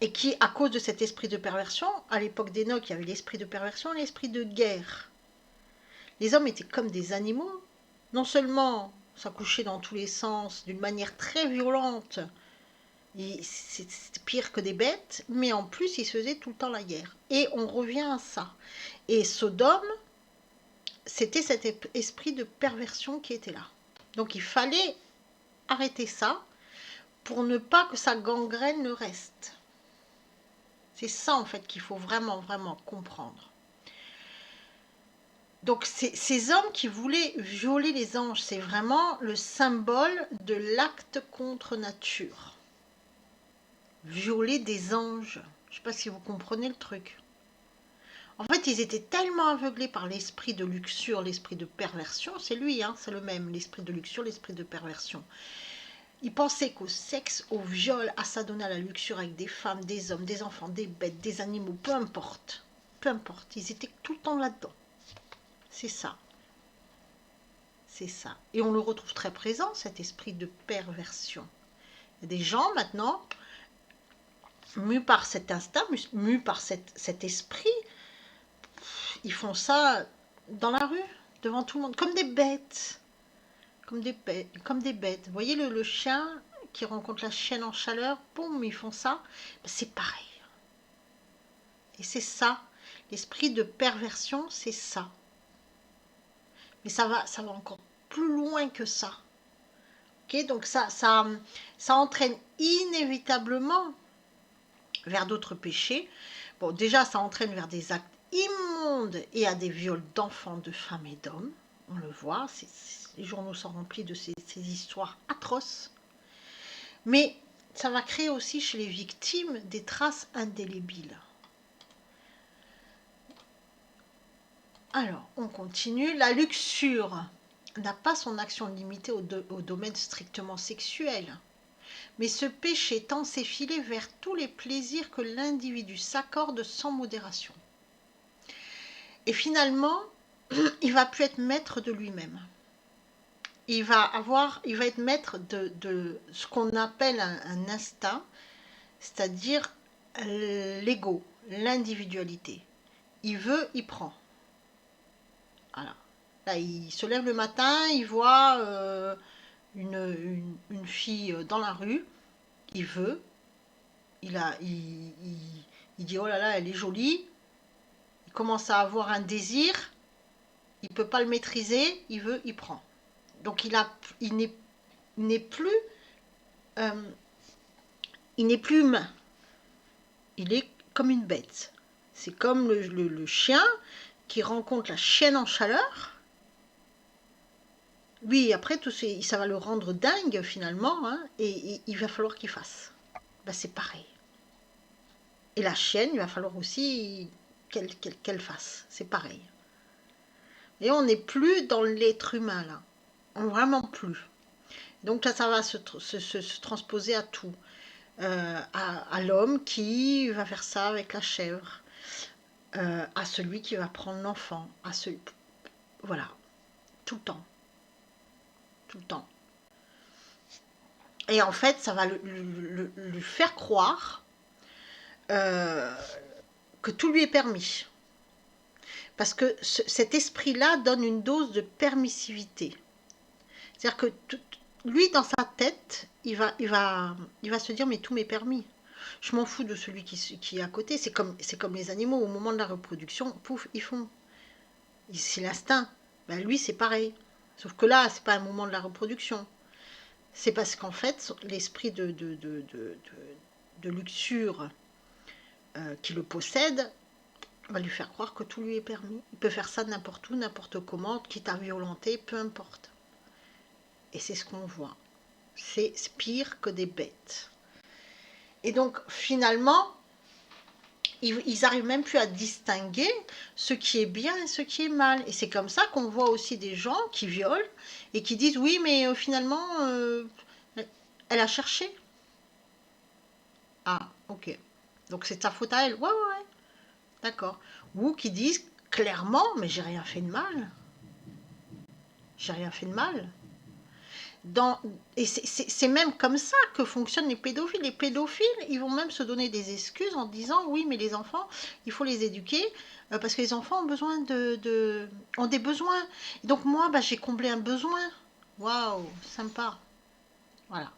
et qui, à cause de cet esprit de perversion, à l'époque d'Enoch, il y avait l'esprit de perversion et l'esprit de guerre. Les hommes étaient comme des animaux. Non seulement s'accouchaient dans tous les sens, d'une manière très violente, c'est pire que des bêtes, mais en plus, ils se faisaient tout le temps la guerre. Et on revient à ça. Et Sodome, c'était cet esprit de perversion qui était là. Donc il fallait arrêter ça pour ne pas que ça gangrène le reste. C'est ça en fait qu'il faut vraiment, vraiment comprendre. Donc ces hommes qui voulaient violer les anges, c'est vraiment le symbole de l'acte contre nature. Violer des anges. Je ne sais pas si vous comprenez le truc. En fait, ils étaient tellement aveuglés par l'esprit de luxure, l'esprit de perversion, c'est lui, hein, c'est le même, l'esprit de luxure, l'esprit de perversion. Ils pensaient qu'au sexe, au viol, à s'adonner à la luxure avec des femmes, des hommes, des enfants, des bêtes, des animaux, peu importe. Peu importe, ils étaient tout le temps là-dedans. C'est ça. C'est ça. Et on le retrouve très présent, cet esprit de perversion. Il y a des gens maintenant, mus par cet instinct, mus par cet esprit, ils font ça dans la rue, devant tout le monde, comme des bêtes. Comme des bêtes. Vous voyez le chien qui rencontre la chienne en chaleur, boum, ils font ça. C'est pareil. Et c'est ça. L'esprit de perversion, c'est ça. Mais ça va encore plus loin que ça. Okay, donc ça entraîne inévitablement vers d'autres péchés. Bon, déjà, ça entraîne vers des actes immondes et à des viols d'enfants, de femmes et d'hommes. On le voit, les journaux sont remplis de ces histoires atroces. Mais ça va créer aussi chez les victimes des traces indélébiles. Alors, on continue. La luxure n'a pas son action limitée au domaine strictement sexuel. Mais ce péché tend s'effiler vers tous les plaisirs que l'individu s'accorde sans modération. Et finalement, il va plus être maître de lui-même. Il va être maître de ce qu'on appelle un instinct, c'est-à-dire l'ego, l'individualité. Il veut, il prend. Voilà. Là, il se lève le matin, il voit une fille dans la rue, il veut, il dit oh là là, elle est jolie, il commence à avoir un désir, il ne peut pas le maîtriser, il veut, il prend. Donc il n'est plus humain, il est comme une bête. C'est comme le chien qui rencontre la chienne en chaleur. Lui, après, ça va le rendre dingue finalement, hein, et il va falloir qu'il fasse. Ben, c'est pareil. Et la chienne, il va falloir aussi qu'elle fasse. C'est pareil. Et on n'est plus dans l'être humain là. Vraiment plus. Donc là, ça va se transposer à tout. À l'homme qui va faire ça avec la chèvre. À celui qui va prendre l'enfant. Voilà. Tout le temps. Tout le temps. Et en fait, ça va lui faire croire que tout lui est permis. Parce que cet esprit-là donne une dose de permissivité. C'est-à-dire que lui, dans sa tête, il va se dire, mais tout m'est permis. Je m'en fous de celui qui est à côté. C'est comme les animaux, au moment de la reproduction, pouf, ils font. C'est l'instinct. Ben, lui, c'est pareil. Sauf que là, c'est pas un moment de la reproduction. C'est parce qu'en fait, l'esprit de luxure qui le possède va lui faire croire que tout lui est permis. Il peut faire ça n'importe où, n'importe comment, quitte à violenter, peu importe. Et c'est ce qu'on voit. C'est pire que des bêtes. Et donc, finalement, ils n'arrivent même plus à distinguer ce qui est bien et ce qui est mal. Et c'est comme ça qu'on voit aussi des gens qui violent et qui disent, oui, mais finalement, elle a cherché. Ah, ok. Donc c'est ta faute à elle. Ouais. D'accord. Ou qui disent clairement, mais j'ai rien fait de mal. J'ai rien fait de mal. Et c'est même comme ça que fonctionnent les pédophiles. Les pédophiles, ils vont même se donner des excuses en disant oui, mais les enfants, il faut les éduquer parce que les enfants ont besoin ont des besoins. Et donc moi, bah, j'ai comblé un besoin. Waouh, sympa. Voilà.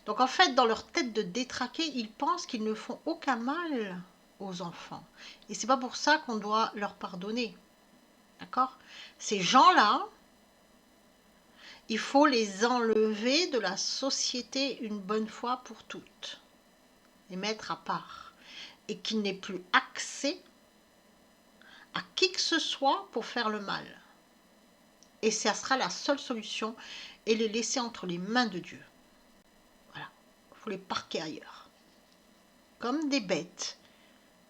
Donc en fait, dans leur tête de détraqués, ils pensent qu'ils ne font aucun mal aux enfants. Et c'est pas pour ça qu'on doit leur pardonner. D'accord? Ces gens-là, il faut les enlever de la société une bonne fois pour toutes. Les mettre à part. Et qu'ils n'aient plus accès à qui que ce soit pour faire le mal. Et ça sera la seule solution. Et les laisser entre les mains de Dieu. Voilà. Il faut les parquer ailleurs. Comme des bêtes.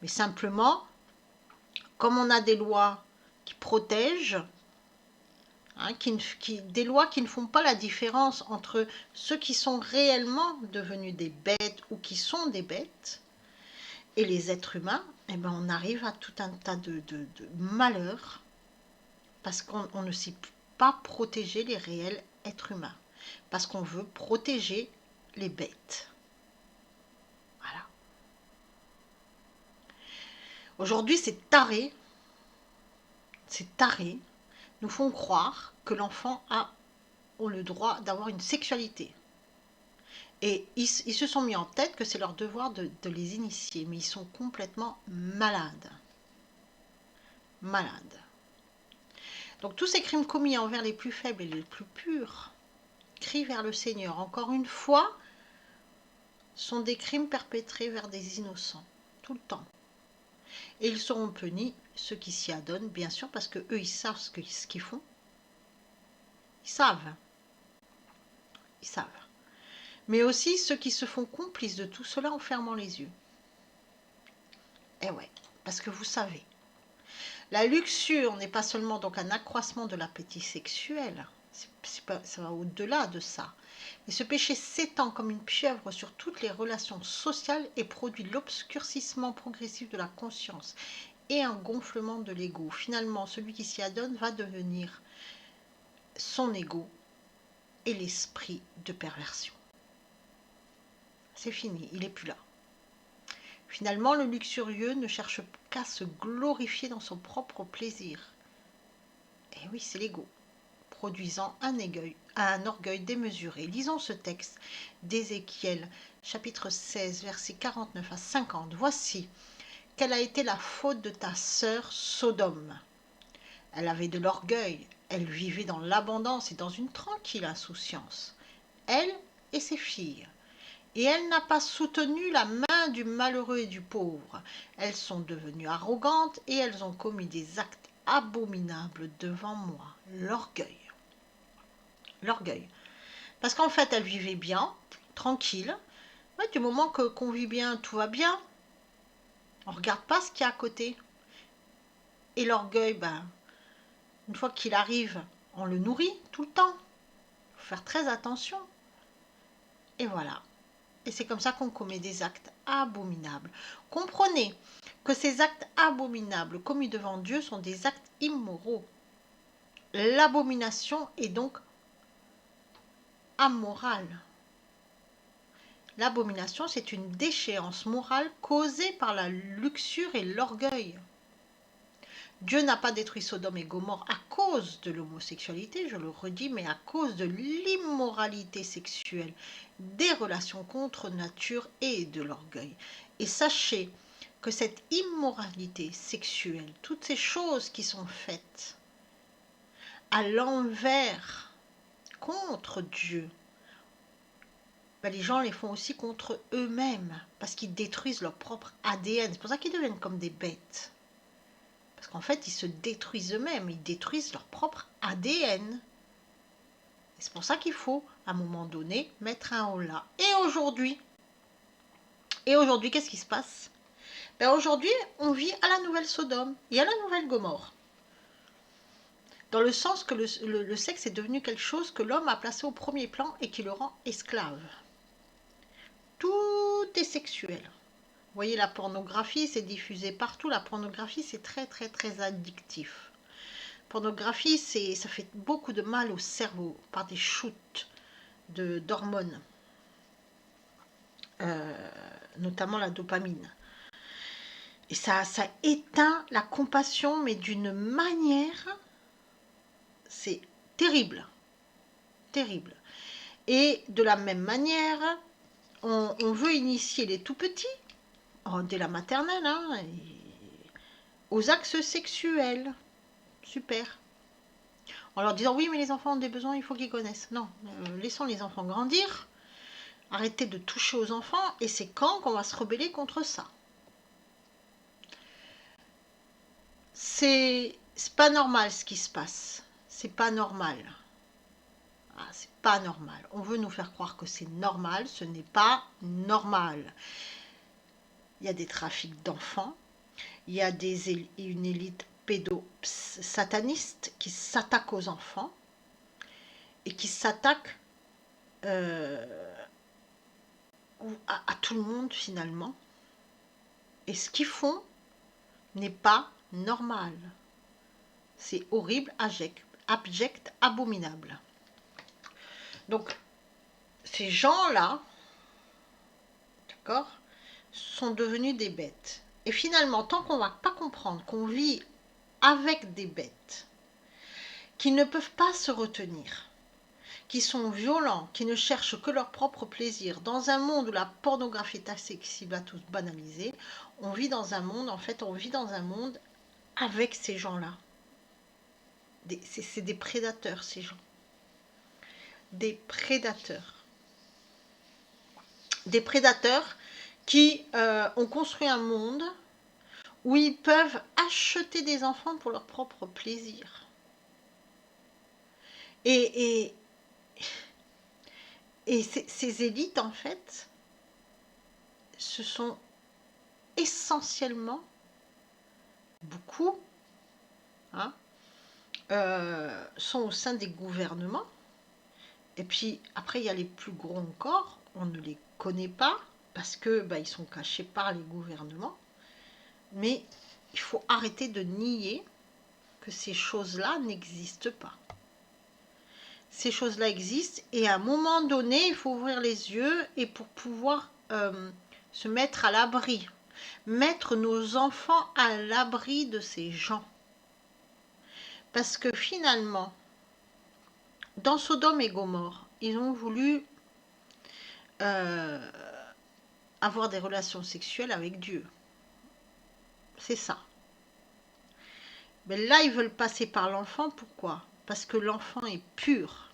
Mais simplement, comme on a des lois qui protègent, hein, des lois qui ne font pas la différence entre ceux qui sont réellement devenus des bêtes ou qui sont des bêtes et les êtres humains, eh ben on arrive à tout un tas de malheurs parce qu'on ne sait pas protéger les réels êtres humains, parce qu'on veut protéger les bêtes. Voilà. Aujourd'hui, ces tarés nous font croire que l'enfant a le droit d'avoir une sexualité. Et ils se sont mis en tête que c'est leur devoir de les initier, mais ils sont complètement malades. Malades. Donc tous ces crimes commis envers les plus faibles et les plus purs crient vers le Seigneur. Encore une fois, sont des crimes perpétrés vers des innocents, tout le temps. Et ils seront punis, ceux qui s'y adonnent, bien sûr, parce qu'eux, ils savent ce qu'ils font. Ils savent. Ils savent. Mais aussi ceux qui se font complices de tout cela en fermant les yeux. Eh ouais, parce que vous savez, la luxure n'est pas seulement donc un accroissement de l'appétit sexuel, ça va au-delà de ça. Mais ce péché s'étend comme une pieuvre sur toutes les relations sociales et produit l'obscurcissement progressif de la conscience et un gonflement de l'ego. Finalement, celui qui s'y adonne va devenir son ego et l'esprit de perversion. C'est fini, il n'est plus là. Finalement, le luxurieux ne cherche qu'à se glorifier dans son propre plaisir. Et oui, c'est l'ego, produisant un orgueil démesuré. Lisons ce texte d'Ézéchiel, chapitre 16, versets 49 à 50. Voici, quelle a été la faute de ta sœur Sodome. Elle avait de l'orgueil, elle vivait dans l'abondance et dans une tranquille insouciance, elle et ses filles. Et elle n'a pas soutenu la main du malheureux et du pauvre. Elles sont devenues arrogantes et elles ont commis des actes abominables devant moi. L'orgueil. L'orgueil. Parce qu'en fait, elle vivait bien, tranquille. Ouais, du moment qu'on vit bien, tout va bien. On ne regarde pas ce qu'il y a à côté. Et l'orgueil, ben, une fois qu'il arrive, on le nourrit tout le temps. Il faut faire très attention. Et voilà. Et c'est comme ça qu'on commet des actes abominables. Comprenez que ces actes abominables commis devant Dieu sont des actes immoraux. L'abomination est donc amorale. L'abomination, c'est une déchéance morale causée par la luxure et l'orgueil. Dieu n'a pas détruit Sodome et Gomorrhe à cause de l'homosexualité, je le redis, mais à cause de l'immoralité sexuelle, des relations contre nature et de l'orgueil. Et sachez que cette immoralité sexuelle, toutes ces choses qui sont faites à l'envers, contre Dieu, ben les gens les font aussi contre eux-mêmes, parce qu'ils détruisent leur propre ADN. C'est pour ça qu'ils deviennent comme des bêtes. Parce qu'en fait, ils se détruisent eux-mêmes, ils détruisent leur propre ADN. Et c'est pour ça qu'il faut, à un moment donné, mettre un holà. Et aujourd'hui, qu'est-ce qui se passe? Ben aujourd'hui, on vit à la nouvelle Sodome et à la nouvelle Gomorrhe. Dans le sens que le sexe est devenu quelque chose que l'homme a placé au premier plan et qui le rend esclave. Tout est sexuel. voyez, la pornographie, c'est diffusé partout. La pornographie, c'est très, très, très addictif. Pornographie, ça fait beaucoup de mal au cerveau par des shoots d'hormones, notamment la dopamine. Et ça éteint la compassion, mais d'une manière, c'est terrible, terrible. Et de la même manière, on veut initier les tout-petits, dès la maternelle, hein, aux axes sexuels. Super. En leur disant, oui, mais les enfants ont des besoins, il faut qu'ils connaissent. Non, laissons les enfants grandir, arrêtez de toucher aux enfants, et c'est quand qu'on va se rebeller contre ça. C'est pas normal ce qui se passe. C'est pas normal. Ah, c'est pas normal. On veut nous faire croire que c'est normal, ce n'est pas normal. Il y a des trafics d'enfants, il y a une élite pédosataniste qui s'attaque aux enfants et qui s'attaque à tout le monde finalement. Et ce qu'ils font n'est pas normal. C'est horrible, abject, abominable. Donc, ces gens-là, d'accord, sont devenus des bêtes. Et finalement, tant qu'on ne va pas comprendre qu'on vit avec des bêtes, qui ne peuvent pas se retenir, qui sont violents, qui ne cherchent que leur propre plaisir, dans un monde où la pornographie est accessible à tous, banalisée, on vit dans un monde, avec ces gens-là. C'est des prédateurs, ces gens. Des prédateurs. Des prédateurs qui ont construit un monde où ils peuvent acheter des enfants pour leur propre plaisir. Et ces élites, en fait, ce sont essentiellement beaucoup, hein, sont au sein des gouvernements. Et puis après, il y a les plus gros encore, on ne les connaît pas parce que ils sont cachés par les gouvernements. Mais il faut arrêter de nier que ces choses-là n'existent pas. Ces choses-là existent et à un moment donné, il faut ouvrir les yeux et pour pouvoir se mettre à l'abri, mettre nos enfants à l'abri de ces gens. Parce que finalement, dans Sodome et Gomorrhe, ils ont voulu avoir des relations sexuelles avec Dieu. C'est ça. Mais là, ils veulent passer par l'enfant. Pourquoi? Parce que l'enfant est pur.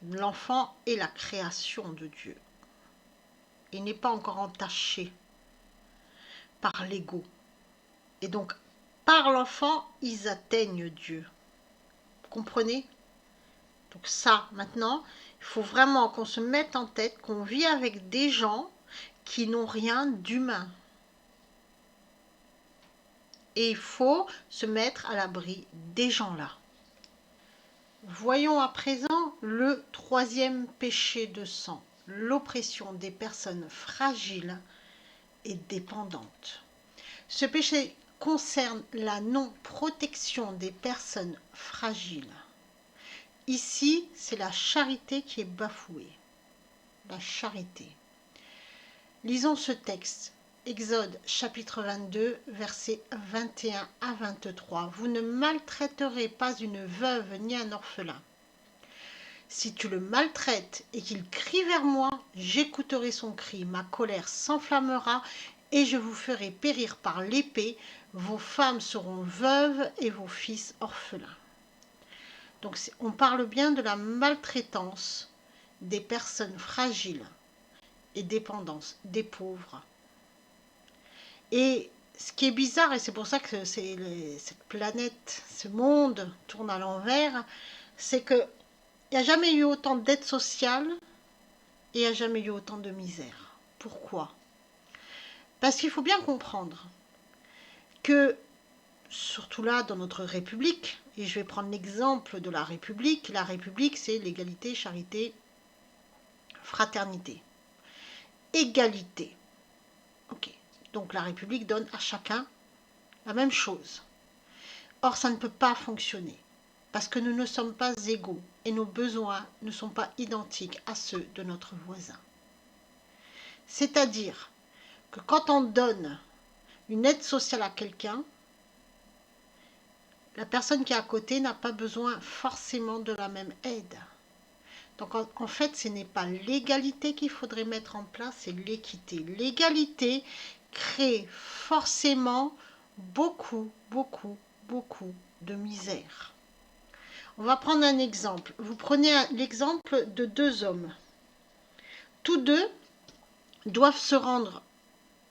L'enfant est la création de Dieu. Il n'est pas encore entaché par l'ego. Et donc, par l'enfant, ils atteignent Dieu. Vous comprenez? Donc ça, maintenant, il faut vraiment qu'on se mette en tête qu'on vit avec des gens qui n'ont rien d'humain. Et il faut se mettre à l'abri des gens-là. Voyons à présent le troisième péché de sang, l'oppression des personnes fragiles et dépendantes. Ce péché concerne la non-protection des personnes fragiles. Ici, c'est la charité qui est bafouée. La charité. Lisons ce texte. Exode chapitre 22, versets 21 à 23. Vous ne maltraiterez pas une veuve ni un orphelin. Si tu le maltraites et qu'il crie vers moi, j'écouterai son cri, ma colère s'enflammera et je vous ferai périr par l'épée. Vos femmes seront veuves et vos fils orphelins. Donc on parle bien de la maltraitance des personnes fragiles et dépendantes, des pauvres. Et ce qui est bizarre, et c'est pour ça que cette planète, ce monde tourne à l'envers, c'est qu'il n'y a jamais eu autant d'aide sociale et il n'y a jamais eu autant de misère. Pourquoi? Parce qu'il faut bien comprendre que, surtout là, dans notre République, et je vais prendre l'exemple de la République, c'est l'égalité, charité, fraternité. Égalité. Ok. Donc la République donne à chacun la même chose. Or, ça ne peut pas fonctionner, parce que nous ne sommes pas égaux et nos besoins ne sont pas identiques à ceux de notre voisin. C'est-à-dire que quand on donne une aide sociale à quelqu'un, la personne qui est à côté n'a pas besoin forcément de la même aide. Donc en fait, ce n'est pas l'égalité qu'il faudrait mettre en place, c'est l'équité. L'égalité crée forcément beaucoup de misère. On va prendre un exemple. Vous prenez l'exemple de deux hommes. Tous deux doivent se rendre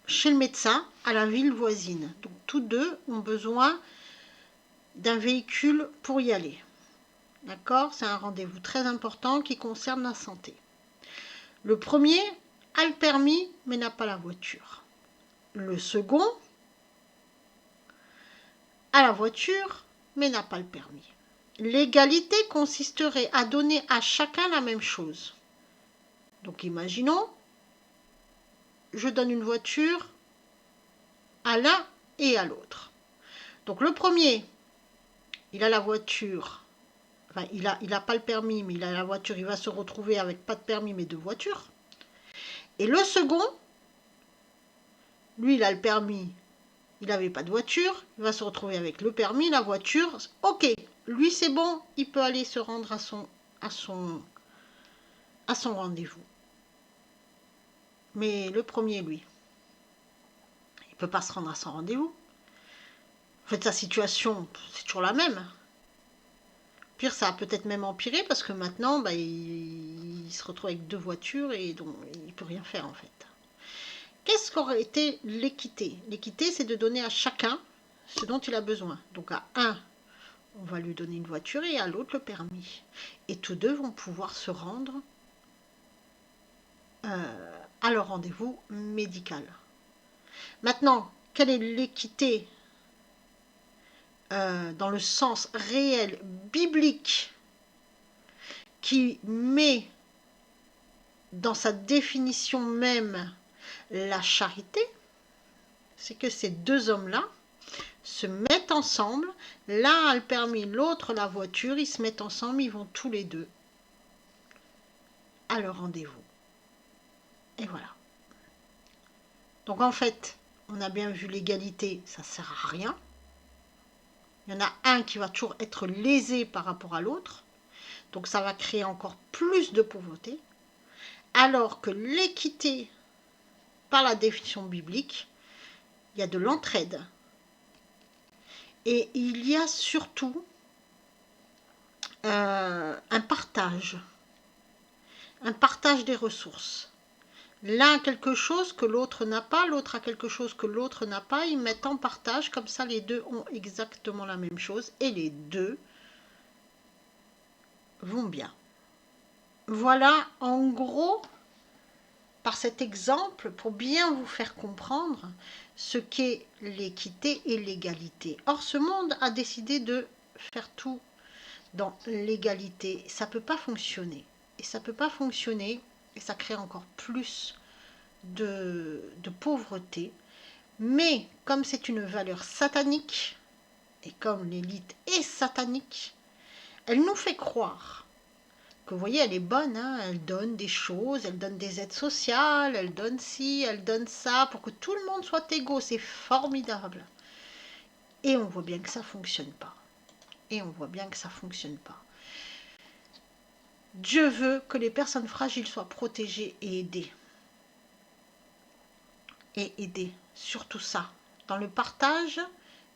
chez le médecin à la ville voisine. Donc tous deux ont besoin d'un véhicule pour y aller. D'accord? C'est un rendez-vous très important qui concerne la santé. Le premier a le permis mais n'a pas la voiture. Le second a la voiture mais n'a pas le permis. L'égalité consisterait à donner à chacun la même chose. Donc imaginons, je donne une voiture à l'un et à l'autre. Donc le premier, il a la voiture, enfin il a pas le permis mais il a la voiture, il va se retrouver avec pas de permis mais de voiture. Et le second, lui il a le permis, il n'avait pas de voiture, il va se retrouver avec le permis, la voiture, ok, lui c'est bon, il peut aller se rendre à son rendez-vous. Mais le premier, lui, il ne peut pas se rendre à son rendez-vous. En fait, sa situation, c'est toujours la même. Pire, ça a peut-être même empiré parce que maintenant, il se retrouve avec deux voitures et donc il ne peut rien faire en fait. Qu'est-ce qu'aurait été l'équité? L'équité, c'est de donner à chacun ce dont il a besoin. Donc à un, on va lui donner une voiture et à l'autre le permis. Et tous deux vont pouvoir se rendre à leur rendez-vous médical. Maintenant, quelle est l'équité dans le sens réel, biblique, qui met dans sa définition même la charité? C'est que ces deux hommes-là se mettent ensemble, l'un a le permis, l'autre la voiture, ils se mettent ensemble, ils vont tous les deux à leur rendez-vous. Et voilà. Donc en fait, on a bien vu l'égalité, ça ne sert à rien. Il y en a un qui va toujours être lésé par rapport à l'autre, donc ça va créer encore plus de pauvreté, alors que l'équité, par la définition biblique, il y a de l'entraide. Et il y a surtout un partage des ressources. L'un a quelque chose que l'autre n'a pas, l'autre a quelque chose que l'autre n'a pas, ils mettent en partage, comme ça les deux ont exactement la même chose et les deux vont bien. Voilà en gros, par cet exemple, pour bien vous faire comprendre ce qu'est l'équité et l'égalité. Or, ce monde a décidé de faire tout dans l'égalité. Ça ne peut pas fonctionner. Et ça ne peut pas fonctionner, et ça crée encore plus de pauvreté. Mais comme c'est une valeur satanique, et comme l'élite est satanique, elle nous fait croire que, vous voyez, elle est bonne, hein, elle donne des choses, elle donne des aides sociales, elle donne ci, elle donne ça, pour que tout le monde soit égaux, c'est formidable. Et on voit bien que ça ne fonctionne pas. Dieu veut que les personnes fragiles soient protégées et aidées. Surtout ça, dans le partage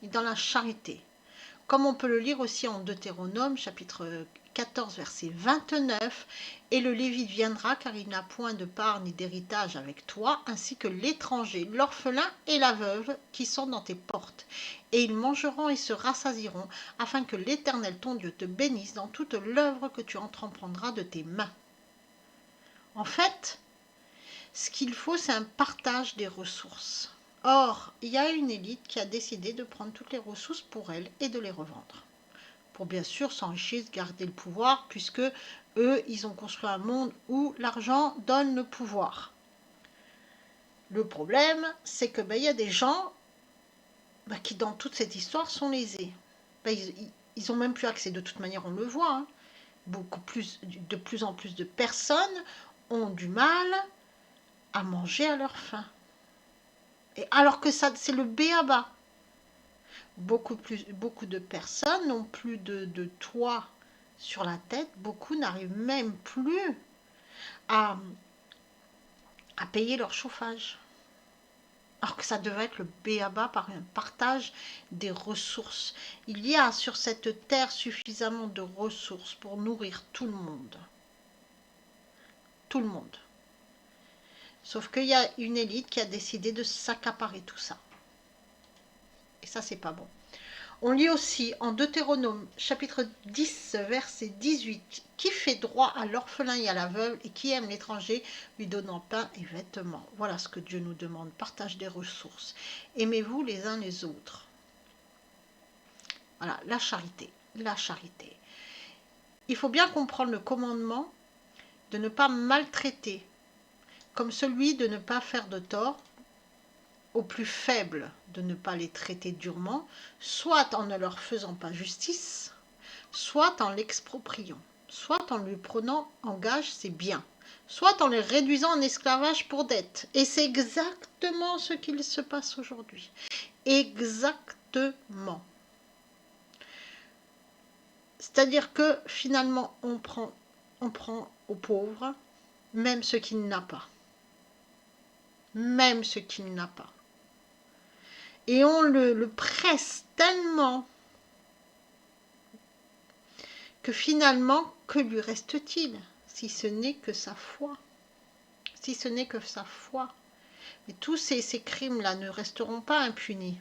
et dans la charité. Comme on peut le lire aussi en Deutéronome, chapitre 14, verset 29, « Et le Lévite viendra, car il n'a point de part ni d'héritage avec toi, ainsi que l'étranger, l'orphelin et la veuve qui sont dans tes portes. Et ils mangeront et se rassasieront, afin que l'Éternel ton Dieu te bénisse dans toute l'œuvre que tu entreprendras de tes mains. » En fait, ce qu'il faut, c'est un partage des ressources. Or, il y a une élite qui a décidé de prendre toutes les ressources pour elle et de les revendre. Pour bien sûr s'enrichir, garder le pouvoir, puisque eux, ils ont construit un monde où l'argent donne le pouvoir. Le problème, c'est que il y a des gens qui, dans toute cette histoire, sont lésés. Ils ont même plus accès, de toute manière, on le voit. Hein. De plus en plus de personnes ont du mal à manger à leur faim. Et alors que ça, c'est le b.a.-ba. Beaucoup de personnes n'ont plus de toit sur la tête. Beaucoup n'arrivent même plus à payer leur chauffage. Alors que ça devrait être le b.a.-ba par un partage des ressources. Il y a sur cette terre suffisamment de ressources pour nourrir tout le monde. Tout le monde. Sauf qu'il y a une élite qui a décidé de s'accaparer tout ça. Et ça, c'est pas bon. On lit aussi en Deutéronome, chapitre 10, verset 18, « Qui fait droit à l'orphelin et à la veuve, et qui aime l'étranger, lui donnant pain et vêtements. » Voilà ce que Dieu nous demande, partage des ressources. Aimez-vous les uns les autres. Voilà, la charité, la charité. Il faut bien comprendre le commandement de ne pas maltraiter, comme celui de ne pas faire de tort aux plus faibles, de ne pas les traiter durement, soit en ne leur faisant pas justice, soit en l'expropriant, soit en lui prenant en gage ses biens, soit en les réduisant en esclavage pour dette. Et c'est exactement ce qu'il se passe aujourd'hui. Exactement. C'est-à-dire que finalement, on prend aux pauvres, même ce qu'il n'a pas. Même ce qu'il n'a pas. Et on le presse tellement que finalement, que lui reste-t-il, si ce n'est que sa foi? Si ce n'est que sa foi. Mais tous ces crimes-là ne resteront pas impunis.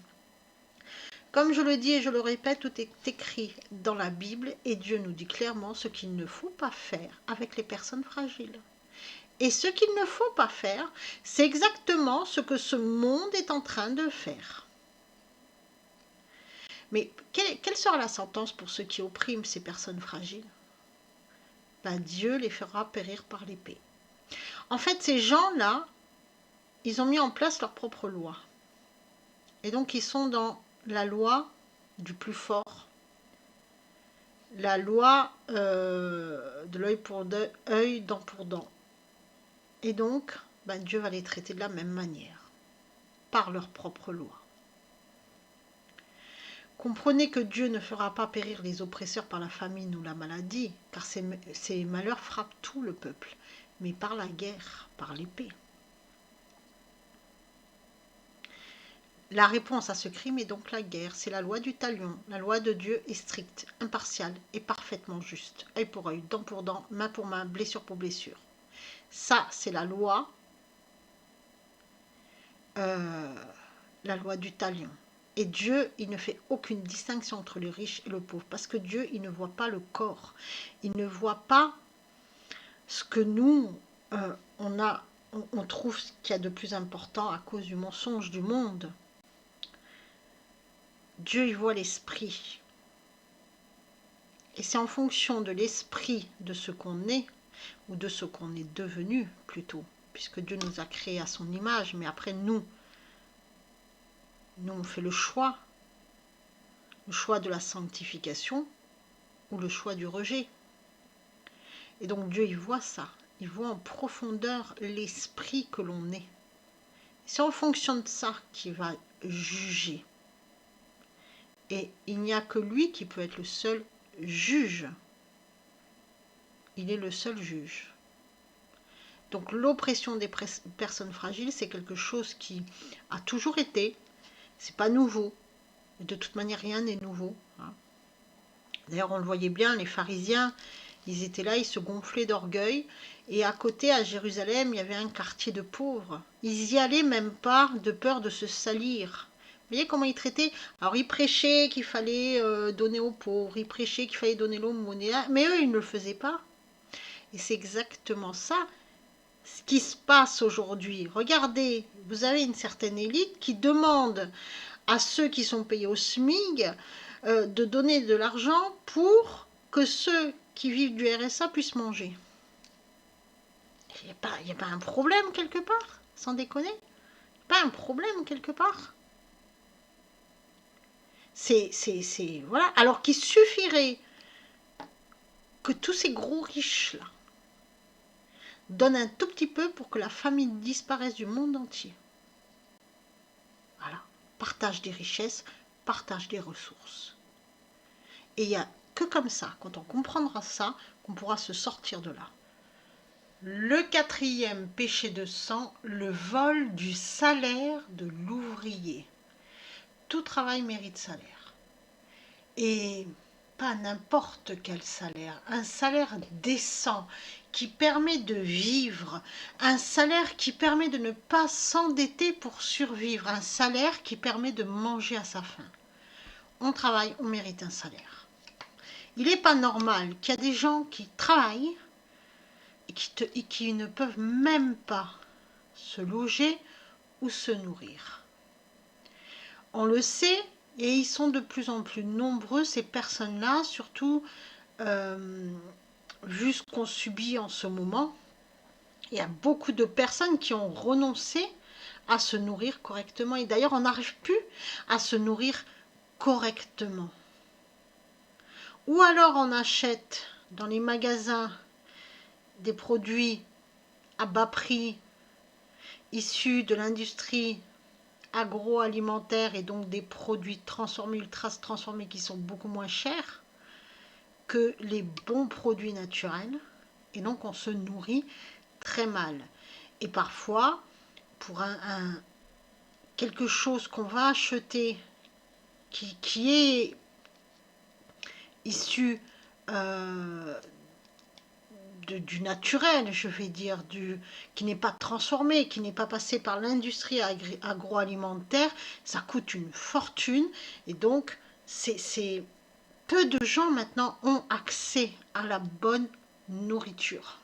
Comme je le dis et je le répète, tout est écrit dans la Bible et Dieu nous dit clairement ce qu'il ne faut pas faire avec les personnes fragiles. Et ce qu'il ne faut pas faire, c'est exactement ce que ce monde est en train de faire. Mais quelle sera la sentence pour ceux qui oppriment ces personnes fragiles? Dieu les fera périr par l'épée. En fait, ces gens-là, ils ont mis en place leur propre loi. Et donc, ils sont dans la loi du plus fort. La loi de l'œil pour œil, dent pour dent. Et donc, Dieu va les traiter de la même manière, par leur propre loi. Comprenez que Dieu ne fera pas périr les oppresseurs par la famine ou la maladie, car ces malheurs frappent tout le peuple, mais par la guerre, par l'épée. La réponse à ce crime est donc la guerre. C'est la loi du talion. La loi de Dieu est stricte, impartiale et parfaitement juste. Œil pour œil, dent pour dent, main pour main, blessure pour blessure. Ça, c'est la loi du talion. Et Dieu, il ne fait aucune distinction entre le riche et le pauvre. Parce que Dieu, il ne voit pas le corps. Il ne voit pas ce que nous, on trouve qu'il y a de plus important à cause du mensonge du monde. Dieu, il voit l'esprit. Et c'est en fonction de l'esprit de ce qu'on est, ou de ce qu'on est devenu plutôt, puisque Dieu nous a créés à son image, mais après nous on fait le choix de la sanctification ou le choix du rejet. Et donc Dieu, il voit ça, il voit en profondeur l'esprit que l'on est. C'est en fonction de ça qu'il va juger. Et il n'y a que lui qui peut être le seul juge. Il est le seul juge. Donc l'oppression des personnes fragiles, c'est quelque chose qui a toujours été, c'est pas nouveau. De toute manière, rien n'est nouveau. D'ailleurs, on le voyait bien, les pharisiens, ils étaient là, ils se gonflaient d'orgueil. Et à côté, à Jérusalem, il y avait un quartier de pauvres. Ils y allaient même pas de peur de se salir. Vous voyez comment ils traitaient? Alors, ils prêchaient qu'il fallait donner aux pauvres, ils prêchaient qu'il fallait donner l'aumône, mais eux, ils ne le faisaient pas. Et c'est exactement ça, ce qui se passe aujourd'hui. Regardez, vous avez une certaine élite qui demande à ceux qui sont payés au SMIG de donner de l'argent pour que ceux qui vivent du RSA puissent manger. Il n'y a pas un problème quelque part, sans déconner. pas un problème quelque part? Voilà. Alors qu'il suffirait que tous ces gros riches-là donnent un tout petit peu pour que la famine disparaisse du monde entier. Voilà. Partage des richesses, partage des ressources. Et il n'y a que comme ça, quand on comprendra ça, qu'on pourra se sortir de là. Le quatrième péché de sang, le vol du salaire de l'ouvrier. Tout travail mérite salaire. Et pas n'importe quel salaire, un salaire décent qui permet de vivre, un salaire qui permet de ne pas s'endetter pour survivre, un salaire qui permet de manger à sa faim. On travaille, on mérite un salaire. Il n'est pas normal qu'il y a des gens qui travaillent et qui ne peuvent même pas se loger ou se nourrir. On le sait, et ils sont de plus en plus nombreux, ces personnes-là, surtout vu ce qu'on subit en ce moment. Il y a beaucoup de personnes qui ont renoncé à se nourrir correctement. Et d'ailleurs, on n'arrive plus à se nourrir correctement. Ou alors on achète dans les magasins des produits à bas prix issus de l'industrie agroalimentaire et donc des produits transformés, ultra transformés qui sont beaucoup moins chers que les bons produits naturels. Et donc on se nourrit très mal. Et parfois, pour quelque chose qu'on va acheter qui est issu du naturel, je vais dire, qui n'est pas transformé, qui n'est pas passé par l'industrie agroalimentaire, ça coûte une fortune. Et donc, peu de gens maintenant ont accès à la bonne nourriture.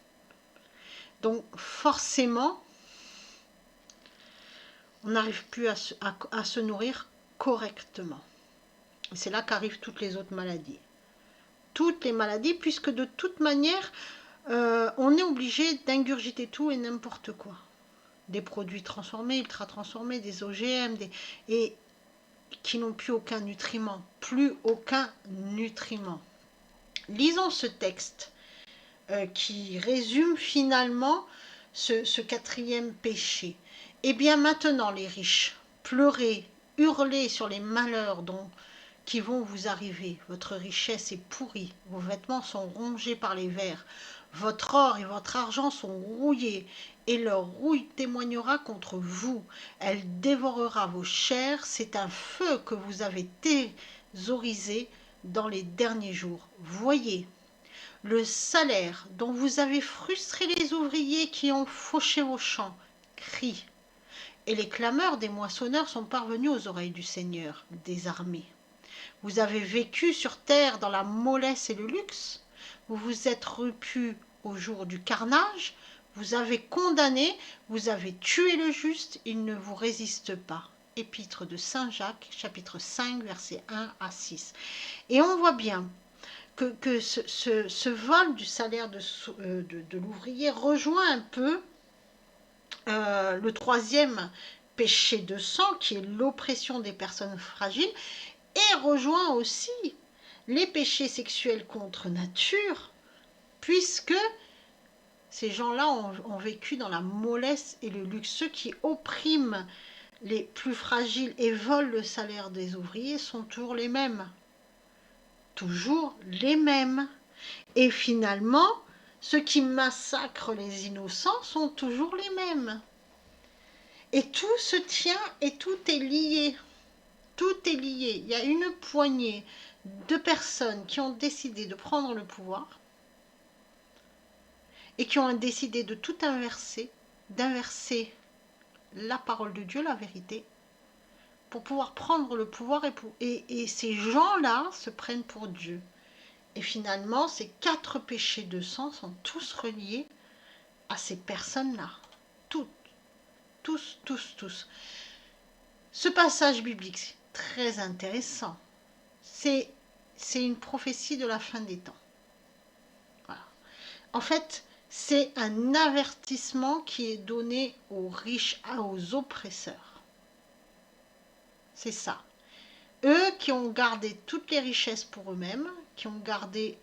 Donc forcément, on n'arrive plus à se nourrir correctement. Et c'est là qu'arrivent toutes les autres maladies. Toutes les maladies, puisque de toute manière, on est obligé d'ingurgiter tout et n'importe quoi. Des produits transformés, ultra transformés, des OGM, et qui n'ont plus aucun nutriment. Plus aucun nutriment. Lisons ce texte qui résume finalement ce quatrième péché. Eh bien maintenant les riches, pleurez, hurlez sur les malheurs qui vont vous arriver. Votre richesse est pourrie, vos vêtements sont rongés par les vers, votre or et votre argent sont rouillés, et leur rouille témoignera contre vous. Elle dévorera vos chairs, c'est un feu que vous avez thésaurisé dans les derniers jours. Voyez, le salaire dont vous avez frustré les ouvriers qui ont fauché vos champs crie, et les clameurs des moissonneurs sont parvenues aux oreilles du Seigneur des armées. Vous avez vécu sur terre dans la mollesse et le luxe, vous vous êtes repus au jour du carnage, vous avez condamné, vous avez tué le juste, il ne vous résiste pas. Épître de Saint Jacques, chapitre 5, versets 1 à 6. Et on voit bien que ce vol du salaire de l'ouvrier rejoint un peu le troisième péché de sang, qui est l'oppression des personnes fragiles, et rejoint aussi les péchés sexuels contre nature, puisque ces gens-là ont vécu dans la mollesse et le luxe. Ceux qui oppriment les plus fragiles et volent le salaire des ouvriers sont toujours les mêmes. Toujours les mêmes. Et finalement, ceux qui massacrent les innocents sont toujours les mêmes. Et tout se tient et tout est lié. Tout est lié. Il y a une poignée de personnes qui ont décidé de prendre le pouvoir et qui ont décidé de tout inverser, d'inverser la parole de Dieu, la vérité, pour pouvoir prendre le pouvoir et ces gens-là se prennent pour Dieu. Et finalement, ces 4 péchés de sang sont tous reliés à ces personnes-là. Toutes. Tous, tous, tous. Ce passage biblique, très intéressant, c'est une prophétie de la fin des temps. Voilà. En fait, c'est un avertissement qui est donné aux riches, aux oppresseurs. C'est ça. Eux qui ont gardé toutes les richesses pour eux-mêmes, qui ont gardé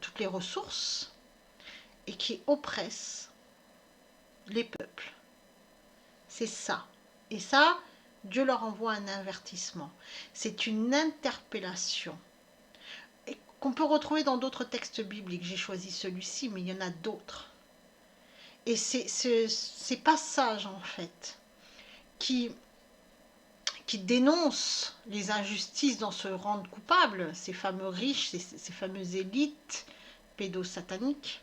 toutes les ressources et qui oppressent les peuples. C'est ça. Et ça, Dieu leur envoie un avertissement. C'est une interpellation et qu'on peut retrouver dans d'autres textes bibliques. J'ai choisi celui-ci, mais il y en a d'autres. Et c'est ces passages, en fait, qui dénoncent les injustices dans se rendre coupable, ces fameux riches, ces fameuses élites pédosataniques,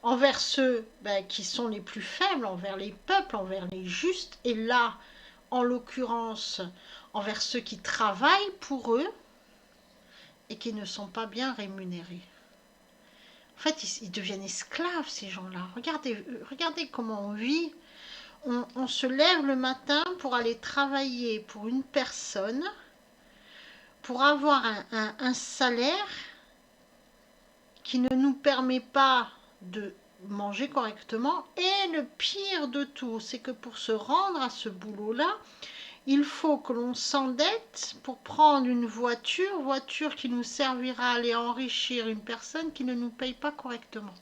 envers ceux qui sont les plus faibles, envers les peuples, envers les justes, et là, en l'occurrence, envers ceux qui travaillent pour eux et qui ne sont pas bien rémunérés. En fait, ils deviennent esclaves, ces gens-là. Regardez comment on vit. On se lève le matin pour aller travailler pour une personne, pour avoir un salaire qui ne nous permet pas de manger correctement. Et le pire de tout, c'est que pour se rendre à ce boulot-là, il faut que l'on s'endette pour prendre une voiture qui nous servira à aller enrichir une personne qui ne nous paye pas correctement.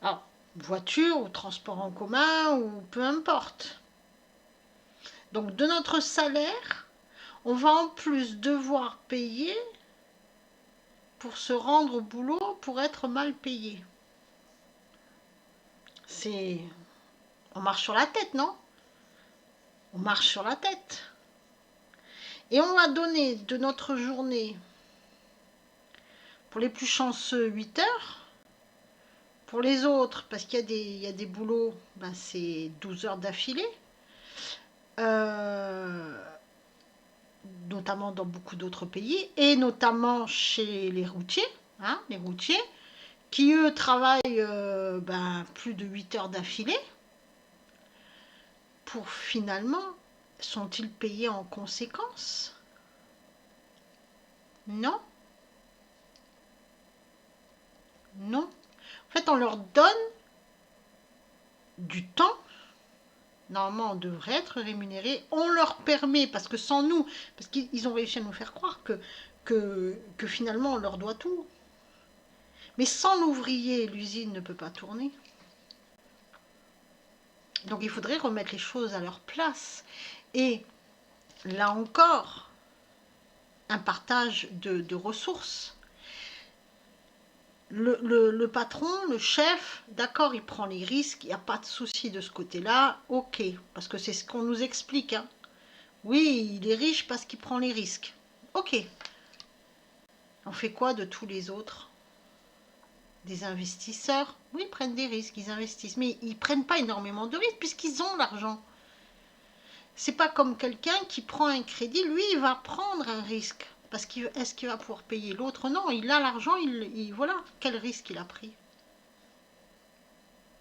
Alors, voiture ou transport en commun ou peu importe. Donc de notre salaire, on va en plus devoir payer pour se rendre au boulot pour être mal payé. On marche sur la tête, non? On marche sur la tête. Et on va donner de notre journée, pour les plus chanceux, 8 heures. Pour les autres, parce qu'il y a des boulots, c'est 12 heures d'affilée. Notamment dans beaucoup d'autres pays, et notamment chez les routiers, qui eux travaillent plus de 8 heures d'affilée, pour finalement, sont-ils payés en conséquence? Non. Non. En fait, on leur donne du temps. Normalement, on devrait être rémunérés. On leur permet, parce que sans nous, parce qu'ils ont réussi à nous faire croire que finalement, on leur doit tout. Mais sans l'ouvrier, l'usine ne peut pas tourner. Donc, il faudrait remettre les choses à leur place. Et là encore, un partage de ressources. Le patron, le chef, d'accord, il prend les risques, il n'y a pas de souci de ce côté-là, ok, parce que c'est ce qu'on nous explique. Hein. Oui, il est riche parce qu'il prend les risques. Ok. On fait quoi de tous les autres? Des investisseurs? Oui, ils prennent des risques, ils investissent, mais ils ne prennent pas énormément de risques puisqu'ils ont l'argent. C'est pas comme quelqu'un qui prend un crédit, lui, il va prendre un risque. Parce est-ce qu'il va pouvoir payer l'autre? Non, il a l'argent, voilà, quel risque il a pris.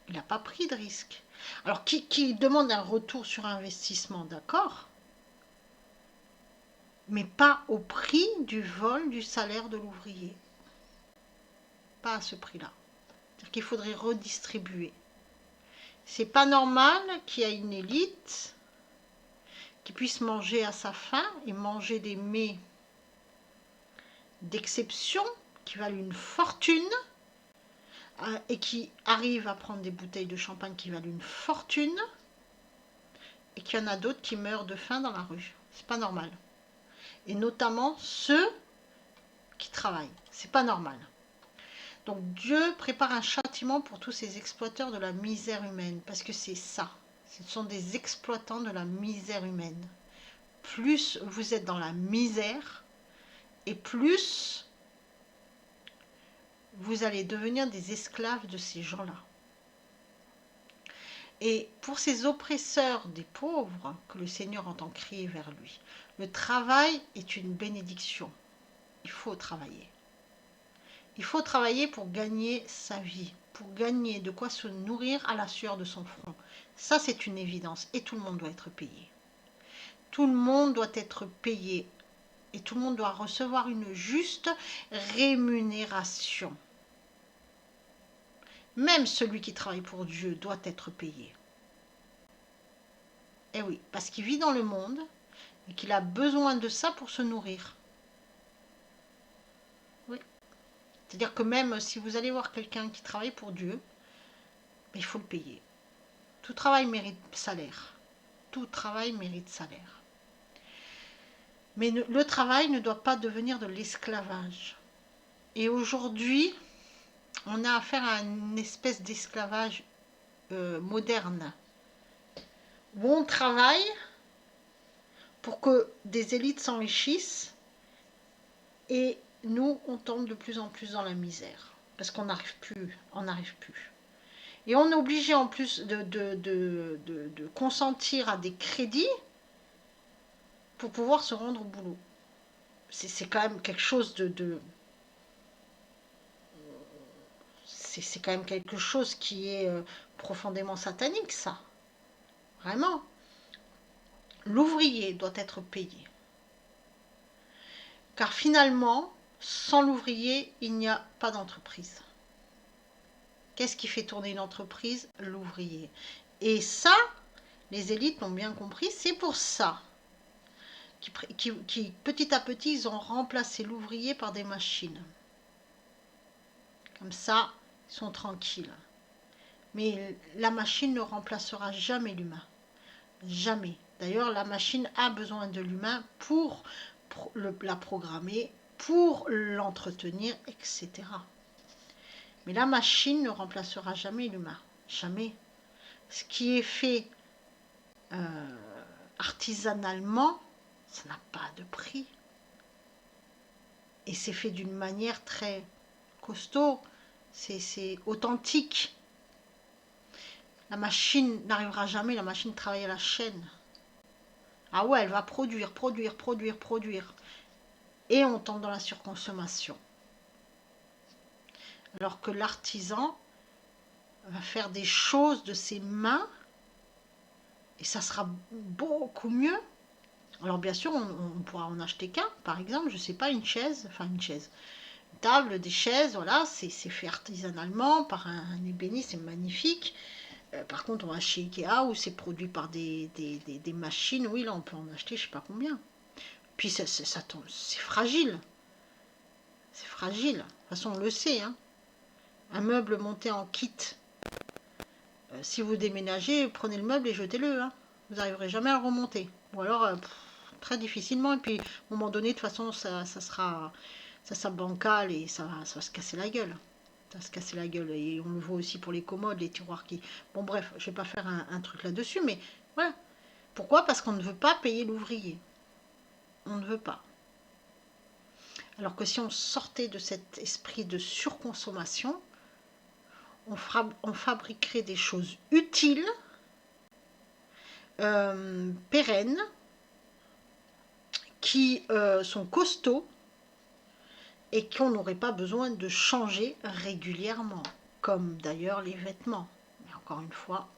Il n'a pas pris de risque. Alors, qui demande un retour sur investissement, d'accord, mais pas au prix du vol du salaire de l'ouvrier. Pas à ce prix-là. C'est-à-dire qu'il faudrait redistribuer. C'est pas normal qu'il y ait une élite qui puisse manger à sa faim et manger des mets d'exception qui valent une fortune et qui arrivent à prendre des bouteilles de champagne qui valent une fortune et qu'il y en a d'autres qui meurent de faim dans la rue. C'est pas normal. Et notamment ceux qui travaillent. C'est pas normal. Donc Dieu prépare un châtiment pour tous ces exploiteurs de la misère humaine, parce que c'est ça. Ce sont des exploitants de la misère humaine. Plus vous êtes dans la misère, et plus vous allez devenir des esclaves de ces gens-là. Et pour ces oppresseurs des pauvres, que le Seigneur entend crier vers lui, le travail est une bénédiction. Il faut travailler. Il faut travailler pour gagner sa vie, pour gagner de quoi se nourrir à la sueur de son front. Ça, c'est une évidence. Et tout le monde doit être payé. Tout le monde doit être payé. Et tout le monde doit recevoir une juste rémunération. Même celui qui travaille pour Dieu doit être payé. Eh oui, parce qu'il vit dans le monde et qu'il a besoin de ça pour se nourrir. Oui. C'est-à-dire que même si vous allez voir quelqu'un qui travaille pour Dieu, il faut le payer. Tout travail mérite salaire. Tout travail mérite salaire. Mais le travail ne doit pas devenir de l'esclavage. Et aujourd'hui, on a affaire à une espèce d'esclavage moderne, où on travaille pour que des élites s'enrichissent et nous, on tombe de plus en plus dans la misère, parce qu'on n'arrive plus, on n'arrive plus. Et on est obligé en plus de consentir à des crédits pour pouvoir se rendre au boulot. C'est quand même quelque chose c'est quand même quelque chose qui est profondément satanique, ça. Vraiment. L'ouvrier doit être payé. Car finalement, sans l'ouvrier, il n'y a pas d'entreprise. Qu'est-ce qui fait tourner une entreprise? L'ouvrier. Et ça, les élites l'ont bien compris, c'est pour ça qui petit à petit, ils ont remplacé l'ouvrier par des machines. Comme ça, ils sont tranquilles. Mais la machine ne remplacera jamais l'humain. Jamais. D'ailleurs, la machine a besoin de l'humain pour la programmer, pour l'entretenir, etc. Mais la machine ne remplacera jamais l'humain. Jamais. Ce qui est fait artisanalement, ça n'a pas de prix. Et c'est fait d'une manière très costaud, c'est authentique. La machine n'arrivera jamais, la machine travaille à la chaîne. Ah ouais, elle va produire. Et on tombe dans la surconsommation. Alors que l'artisan va faire des choses de ses mains et ça sera beaucoup mieux. Alors bien sûr, on pourra en acheter qu'un, par exemple, je sais pas, une table, des chaises, voilà, c'est fait artisanalement par un ébéniste, c'est magnifique. Par contre, on va chez Ikea où c'est produit par des machines, oui, là on peut en acheter je sais pas combien. Puis c'est fragile. C'est fragile. De toute façon, on le sait. Hein. Un meuble monté en kit, si vous déménagez, prenez le meuble et jetez-le. Hein. Vous n'arriverez jamais à le remonter. Ou alors, très difficilement. Et puis, à un moment donné, de toute façon, ça sera bancal et ça va se casser la gueule. Ça va se casser la gueule. Et on le voit aussi pour les commodes, les tiroirs qui... Bon, bref, je ne vais pas faire un truc là-dessus, mais voilà. Pourquoi? Parce qu'on ne veut pas payer l'ouvrier. On ne veut pas. Alors que si on sortait de cet esprit de surconsommation, on fabriquerait des choses utiles, pérennes, qui sont costauds et qu'on n'aurait pas besoin de changer régulièrement, comme d'ailleurs les vêtements. Mais encore une fois.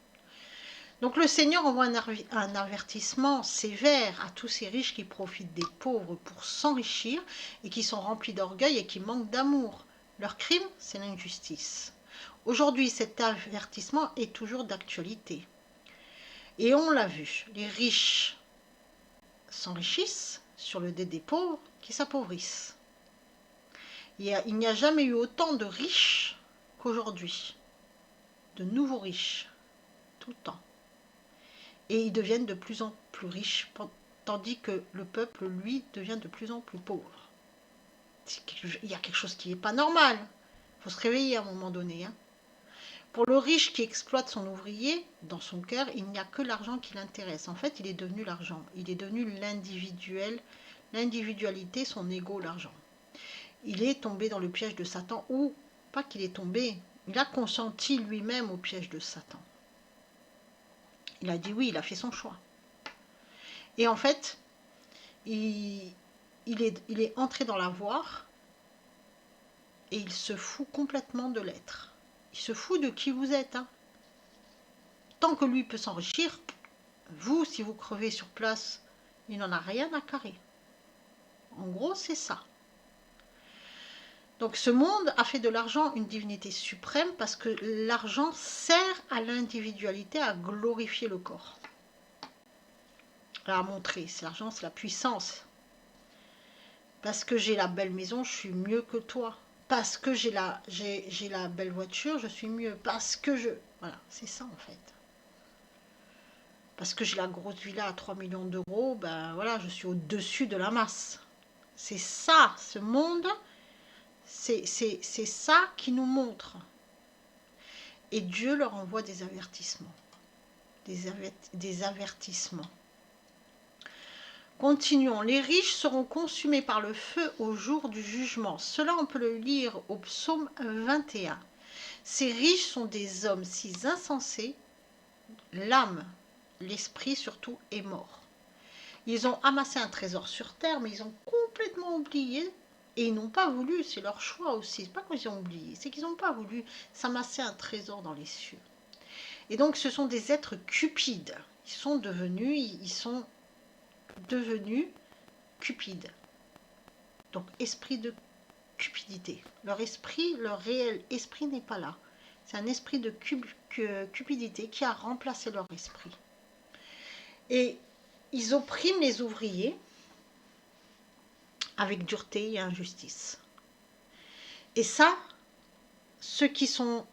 Donc le Seigneur envoie un avertissement sévère à tous ces riches qui profitent des pauvres pour s'enrichir et qui sont remplis d'orgueil et qui manquent d'amour. Leur crime, c'est l'injustice. Aujourd'hui, cet avertissement est toujours d'actualité. Et on l'a vu, les riches s'enrichissent sur le dos des pauvres qui s'appauvrissent. Il n'y a jamais eu autant de riches qu'aujourd'hui. De nouveaux riches, tout le temps. Et ils deviennent de plus en plus riches, tandis que le peuple, lui, devient de plus en plus pauvre. Il y a quelque chose qui n'est pas normal. Il faut se réveiller à un moment donné. Hein. Pour le riche qui exploite son ouvrier, dans son cœur, il n'y a que l'argent qui l'intéresse. En fait, il est devenu l'argent. Il est devenu l'individualité, son ego, l'argent. Il est tombé dans le piège de Satan, ou pas qu'il est tombé, il a consenti lui-même au piège de Satan. Il a dit oui, il a fait son choix. Et en fait, il est entré dans l'avoir et il se fout complètement de l'être. Il se fout de qui vous êtes. Hein. Tant que lui peut s'enrichir, vous, si vous crevez sur place, il n'en a rien à carrer. En gros, c'est ça. Donc ce monde a fait de l'argent une divinité suprême parce que l'argent sert à l'individualité, à glorifier le corps. à montrer. C'est l'argent, c'est la puissance. Parce que j'ai la belle maison, je suis mieux que toi. Parce que j'ai la belle voiture, je suis mieux. Parce que je... Voilà, c'est ça en fait. Parce que j'ai la grosse villa à 3 millions d'euros, ben voilà, je suis au-dessus de la masse. C'est ça, ce monde, c'est ça qui nous montre. Et Dieu leur envoie des avertissements. Des avertissements. Continuons. Les riches seront consumés par le feu au jour du jugement. Cela, on peut le lire au psaume 21. Ces riches sont des hommes si insensés, l'âme, l'esprit surtout, est mort. Ils ont amassé un trésor sur terre, mais ils ont complètement oublié, et ils n'ont pas voulu, c'est leur choix aussi, c'est pas qu'ils ont oublié, c'est qu'ils n'ont pas voulu s'amasser un trésor dans les cieux. Et donc ce sont des êtres cupides, ils sont devenus cupides. Donc esprit de cupidité. Leur esprit, leur réel esprit n'est pas là. C'est un esprit de cupidité qui a remplacé leur esprit. Et ils oppriment les ouvriers avec dureté et injustice. Et ça, ceux qui sont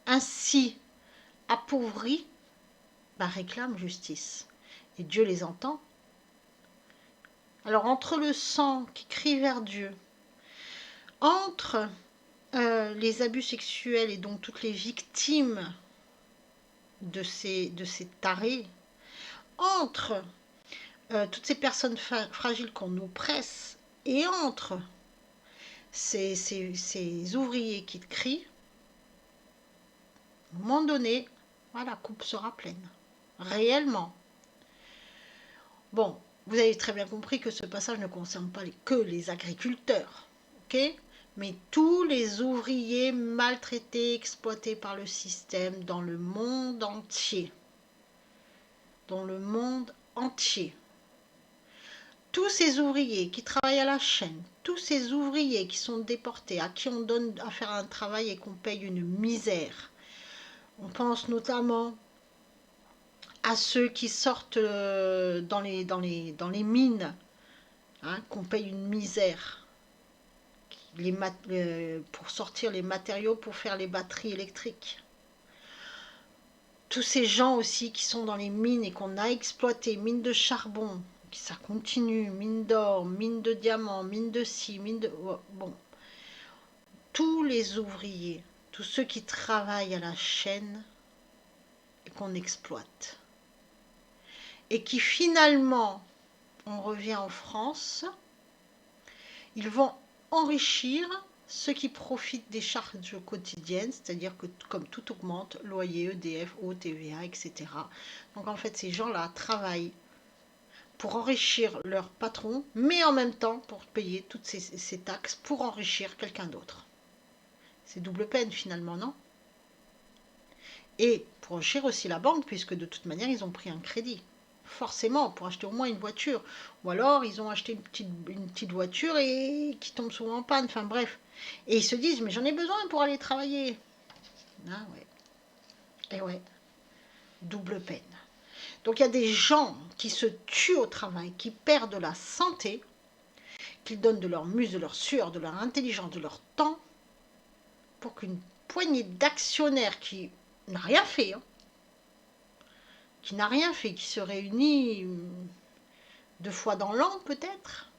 ainsi appauvris réclament justice. Et Dieu les entend. Alors entre le sang qui crie vers Dieu, entre les abus sexuels et donc toutes les victimes de ces tarés, entre toutes ces personnes fragiles qu'on nous presse, et entre ces ouvriers qui te crient, à un moment donné, la coupe sera pleine. Réellement. Bon, vous avez très bien compris que ce passage ne concerne pas que les agriculteurs, ok ? Mais tous les ouvriers maltraités, exploités par le système dans le monde entier. Dans le monde entier. Tous ces ouvriers qui travaillent à la chaîne, tous ces ouvriers qui sont déportés, à qui on donne à faire un travail et qu'on paye une misère. On pense notamment à ceux qui sortent dans les mines, qu'on paye une misère pour sortir les matériaux pour faire les batteries électriques. Tous ces gens aussi qui sont dans les mines et qu'on a exploité, mines de charbon, ça continue, mines d'or, mines de diamants, mines de ci, mines de... Bon, tous les ouvriers, tous ceux qui travaillent à la chaîne et qu'on exploite. Et qui finalement, on revient en France, ils vont enrichir ceux qui profitent des charges quotidiennes, c'est-à-dire que comme tout augmente, loyer, EDF, eau, TVA, etc. Donc en fait, ces gens-là travaillent pour enrichir leur patron, mais en même temps pour payer toutes ces taxes pour enrichir quelqu'un d'autre. C'est double peine finalement, non? Et pour enrichir aussi la banque, puisque de toute manière, ils ont pris un crédit. Forcément, pour acheter au moins une voiture. Ou alors, ils ont acheté une petite voiture et qui tombe souvent en panne. Enfin bref. Et ils se disent, mais j'en ai besoin pour aller travailler. Ah ouais. Et ouais. Double peine. Donc il y a des gens qui se tuent au travail, qui perdent de la santé, qui donnent de leur muscle, de leur sueur, de leur intelligence, de leur temps, pour qu'une poignée d'actionnaires qui n'a rien fait, qui se réunit 2 fois dans l'an peut-être,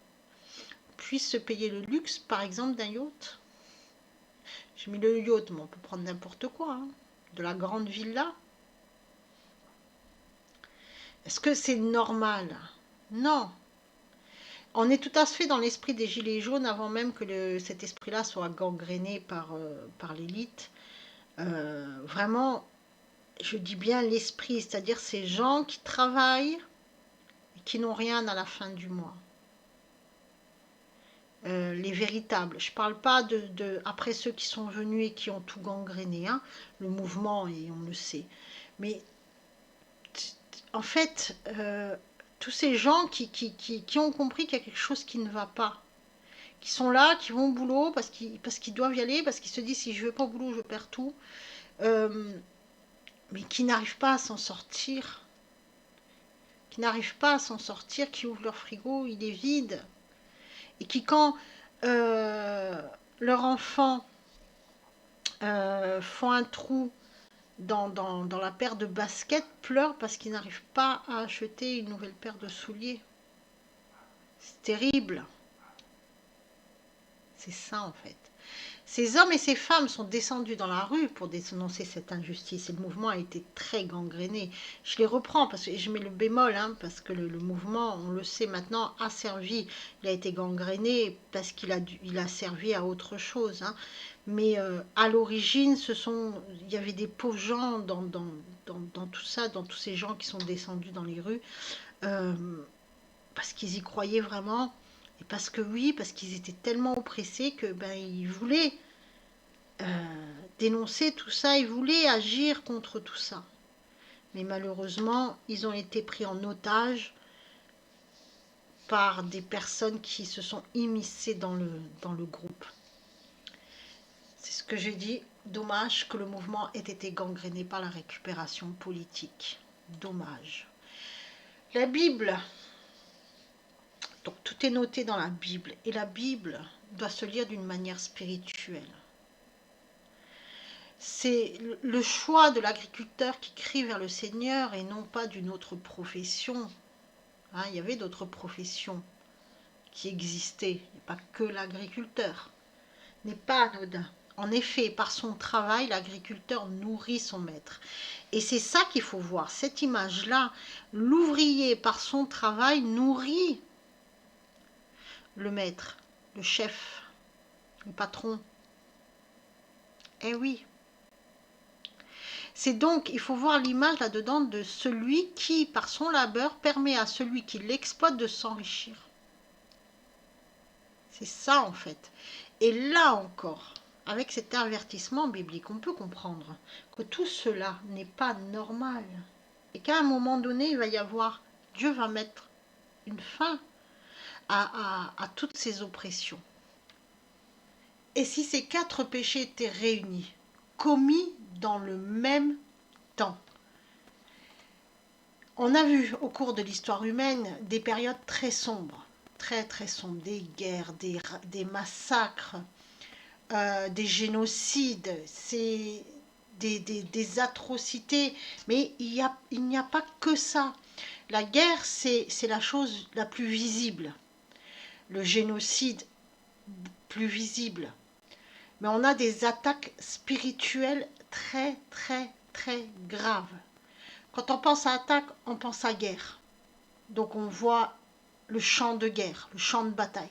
puisse se payer le luxe, par exemple, d'un yacht. J'ai mis le yacht, mais on peut prendre n'importe quoi, de la grande villa. Est-ce que c'est normal? Non. On est tout à fait dans l'esprit des Gilets jaunes avant même que cet esprit-là soit gangréné par l'élite. Vraiment, je dis bien l'esprit, c'est-à-dire ces gens qui travaillent et qui n'ont rien à la fin du mois. Les véritables. Je ne parle pas après ceux qui sont venus et qui ont tout gangréné, le mouvement, et on le sait. Mais en fait, tous ces gens qui ont compris qu'il y a quelque chose qui ne va pas, qui sont là, qui vont au boulot parce qu'ils doivent y aller, parce qu'ils se disent si je ne vais pas au boulot, je perds tout, mais qui n'arrivent pas à s'en sortir, qui n'arrivent pas à s'en sortir, qui ouvrent leur frigo, il est vide, et qui quand leur enfant font un trou dans la paire de baskets, pleurent parce qu'ils n'arrivent pas à acheter une nouvelle paire de souliers. C'est terrible. C'est ça en fait. Ces hommes et ces femmes sont descendus dans la rue pour dénoncer cette injustice et le mouvement a été très gangréné. Je les reprends parce que je mets le bémol, parce que le mouvement, on le sait maintenant, a servi. Il a été gangréné parce qu'il a servi à autre chose. Mais à l'origine, il y avait des pauvres gens dans tout ça, dans tous ces gens qui sont descendus dans les rues, parce qu'ils y croyaient vraiment. Et parce qu'ils étaient tellement oppressés que ils voulaient dénoncer tout ça, ils voulaient agir contre tout ça. Mais malheureusement, ils ont été pris en otage par des personnes qui se sont immiscées dans le groupe. C'est ce que j'ai dit. Dommage que le mouvement ait été gangréné par la récupération politique. Dommage. La Bible. Donc tout est noté dans la Bible. Et la Bible doit se lire d'une manière spirituelle. C'est le choix de l'agriculteur qui crie vers le Seigneur et non pas d'une autre profession. Il y avait d'autres professions qui existaient. Pas que l'agriculteur. N'est pas anodin. En effet, par son travail, l'agriculteur nourrit son maître. Et c'est ça qu'il faut voir, cette image-là. L'ouvrier, par son travail, nourrit le maître, le chef, le patron. Eh oui. C'est donc, il faut voir l'image là-dedans de celui qui, par son labeur, permet à celui qui l'exploite de s'enrichir. C'est ça en fait. Et là encore, avec cet avertissement biblique, on peut comprendre que tout cela n'est pas normal. Et qu'à un moment donné, il va y avoir, Dieu va mettre une fin à toutes ces oppressions. Et si ces 4 péchés étaient réunis, commis dans le même temps, on a vu au cours de l'histoire humaine des périodes très sombres, très sombres, des guerres, des massacres, des génocides, des atrocités, mais il n'y a pas que ça. La guerre, c'est la chose la plus visible, le génocide plus visible. Mais on a des attaques spirituelles très graves. Quand on pense à attaque, on pense à guerre. Donc on voit le champ de guerre, le champ de bataille.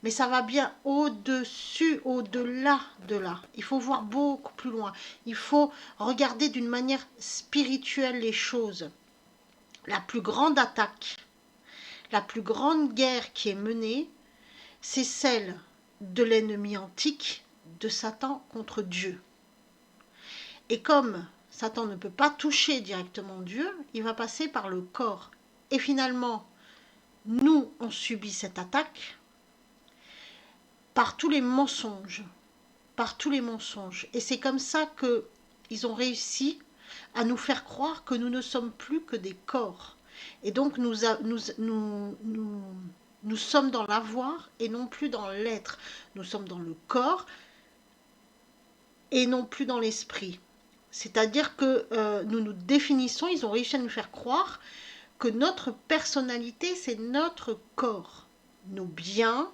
Mais ça va bien au-dessus, au-delà de là. Il faut voir beaucoup plus loin. Il faut regarder d'une manière spirituelle les choses. La plus grande attaque, la plus grande guerre qui est menée, c'est celle de l'ennemi antique, de Satan contre Dieu. Et comme Satan ne peut pas toucher directement Dieu, il va passer par le corps. Et finalement, nous, on subit cette attaque par tous les mensonges. Et c'est comme ça qu'ils ont réussi à nous faire croire que nous ne sommes plus que des corps. Et donc nous sommes dans l'avoir et non plus dans l'être. Nous sommes dans le corps et non plus dans l'esprit. C'est-à-dire que nous nous définissons, ils ont réussi à nous faire croire que notre personnalité, c'est notre corps. Nos biens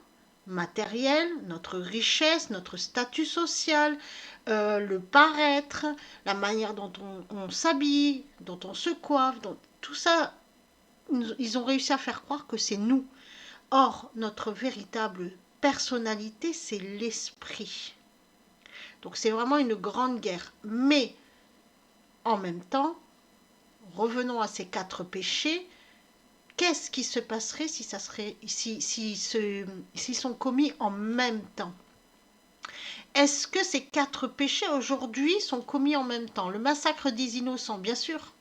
matériels, notre richesse, notre statut social, le paraître, la manière dont on s'habille, dont on se coiffe, tout ça, ils ont réussi à faire croire que c'est nous. Or, notre véritable personnalité, c'est l'esprit. Donc c'est vraiment une grande guerre. Mais, en même temps, revenons à ces 4 péchés. Qu'est-ce qui se passerait s'ils sont commis en même temps? Est-ce que ces 4 péchés aujourd'hui sont commis en même temps? Le massacre des innocents, bien sûr.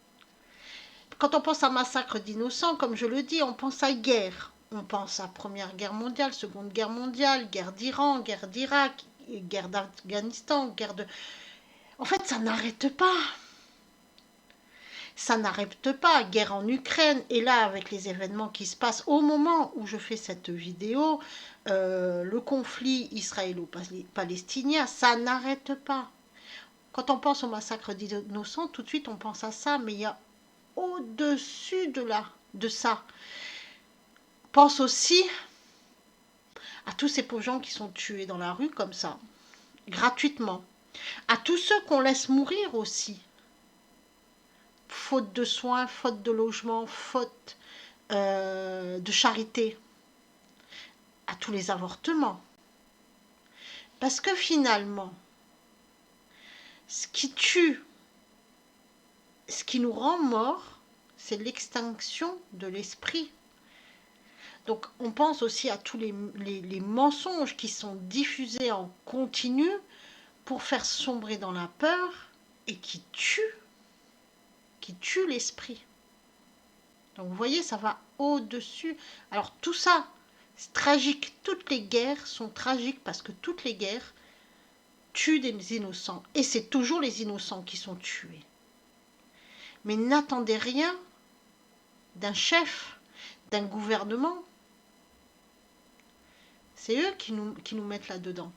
Quand on pense à massacre d'innocents, comme je le dis, on pense à guerre. On pense à Première Guerre mondiale, Seconde Guerre mondiale, guerre d'Iran, guerre d'Irak, guerre d'Afghanistan, En fait, ça n'arrête pas. Ça n'arrête pas, guerre en Ukraine, et là, avec les événements qui se passent au moment où je fais cette vidéo, le conflit israélo-palestinien, ça n'arrête pas. Quand on pense au massacre d'innocents, tout de suite on pense à ça, mais il y a au-dessus de ça. On pense aussi à tous ces pauvres gens qui sont tués dans la rue comme ça, gratuitement. À tous ceux qu'on laisse mourir aussi. Faute de soins, faute de logement, faute de charité. À tous les avortements. Parce que finalement, ce qui tue, ce qui nous rend morts, c'est l'extinction de l'esprit. Donc on pense aussi à tous les mensonges qui sont diffusés en continu pour faire sombrer dans la peur et qui tuent l'esprit. Donc vous voyez, ça va au-dessus. Alors tout ça, c'est tragique. Toutes les guerres sont tragiques parce que toutes les guerres tuent des innocents. Et c'est toujours les innocents qui sont tués. Mais n'attendez rien d'un chef, d'un gouvernement. C'est eux qui nous mettent là-dedans.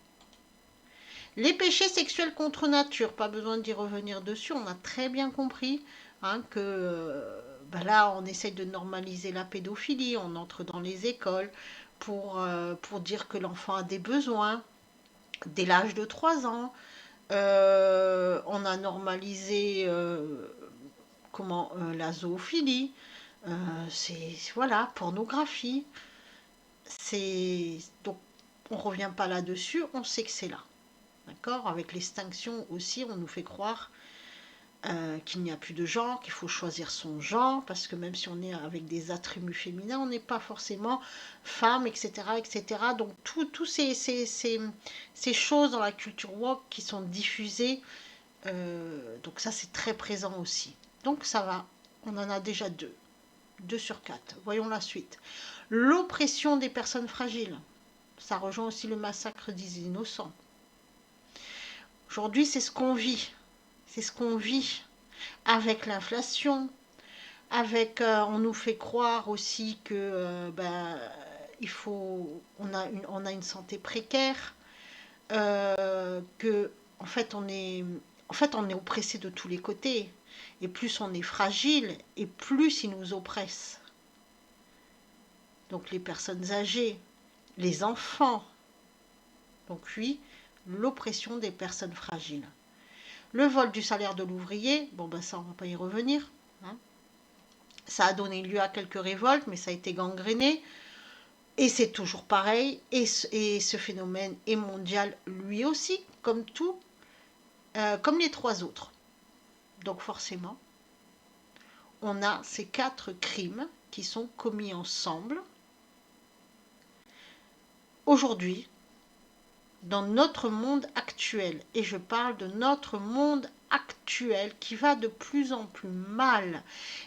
Les péchés sexuels contre nature, pas besoin d'y revenir dessus, on a très bien compris que là on essaye de normaliser la pédophilie, on entre dans les écoles pour dire que l'enfant a des besoins dès l'âge de 3 ans. On a normalisé la zoophilie, c'est voilà, pornographie. Donc on ne revient pas là-dessus, on sait que c'est là. D'accord ? Avec l'extinction aussi, on nous fait croire qu'il n'y a plus de genre, qu'il faut choisir son genre, parce que même si on est avec des attributs féminins, on n'est pas forcément femme, etc. etc. Donc tous ces choses dans la culture woke qui sont diffusées, donc ça c'est très présent aussi. Donc ça va, on en a déjà 2 sur 4. Voyons la suite. L'oppression des personnes fragiles, ça rejoint aussi le massacre des innocents. Aujourd'hui, c'est ce qu'on vit. C'est ce qu'on vit avec l'inflation, avec on nous fait croire aussi que on a une santé précaire, que en fait on est oppressé de tous les côtés. Et plus on est fragile, et plus ils nous oppressent. Donc les personnes âgées, les enfants. Donc oui, l'oppression des personnes fragiles. Le vol du salaire de l'ouvrier, ça on va pas y revenir. Ça a donné lieu à quelques révoltes, mais ça a été gangréné. Et c'est toujours pareil. Et ce phénomène est mondial lui aussi, comme tout, comme les 3 autres. Donc forcément, on a ces 4 crimes qui sont commis ensemble. Aujourd'hui, dans notre monde actuel, et je parle de notre monde actuel qui va de plus en plus mal,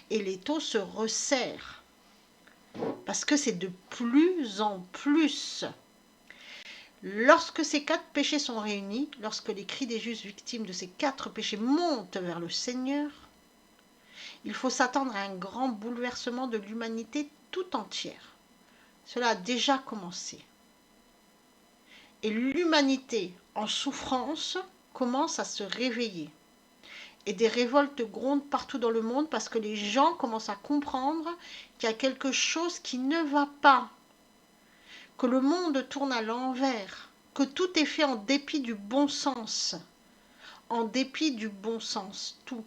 et les taux se resserrent, parce que c'est de plus en plus. Lorsque ces 4 péchés sont réunis, lorsque les cris des justes victimes de ces 4 péchés montent vers le Seigneur, il faut s'attendre à un grand bouleversement de l'humanité tout entière. Cela a déjà commencé. Et l'humanité en souffrance commence à se réveiller. Et des révoltes grondent partout dans le monde parce que les gens commencent à comprendre qu'il y a quelque chose qui ne va pas. Que le monde tourne à l'envers. Que tout est fait en dépit du bon sens. En dépit du bon sens. Tout.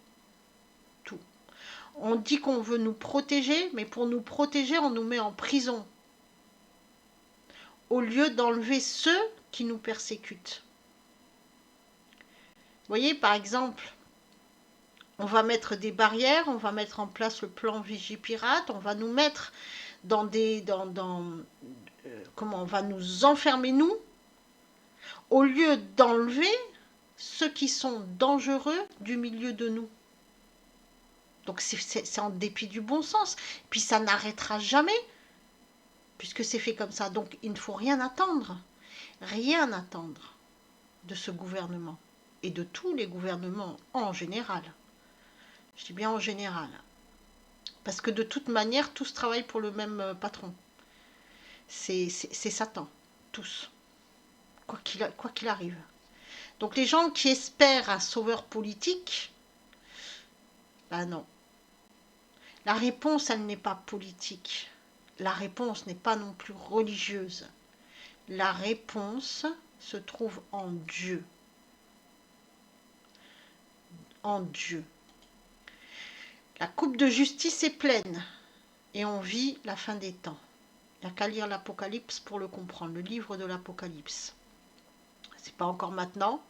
Tout. On dit qu'on veut nous protéger, mais pour nous protéger, on nous met en prison. Au lieu d'enlever ceux qui nous persécutent. Vous voyez, par exemple, on va mettre des barrières, on va mettre en place le plan Vigipirate, on va nous mettre on va nous enfermer nous, au lieu d'enlever ceux qui sont dangereux du milieu de nous. Donc c'est en dépit du bon sens. Puis ça n'arrêtera jamais, puisque c'est fait comme ça. Donc il ne faut rien attendre de ce gouvernement, et de tous les gouvernements en général. Je dis bien en général. Parce que de toute manière, tous travaillent pour le même patron. C'est Satan, tous, quoi qu'il arrive. Donc les gens qui espèrent un sauveur politique, ben non. La réponse, elle n'est pas politique. La réponse n'est pas non plus religieuse. La réponse se trouve en Dieu. En Dieu. La coupe de justice est pleine et on vit la fin des temps. Il n'y a qu'à lire l'Apocalypse pour le comprendre, le livre de l'Apocalypse. C'est pas encore maintenant,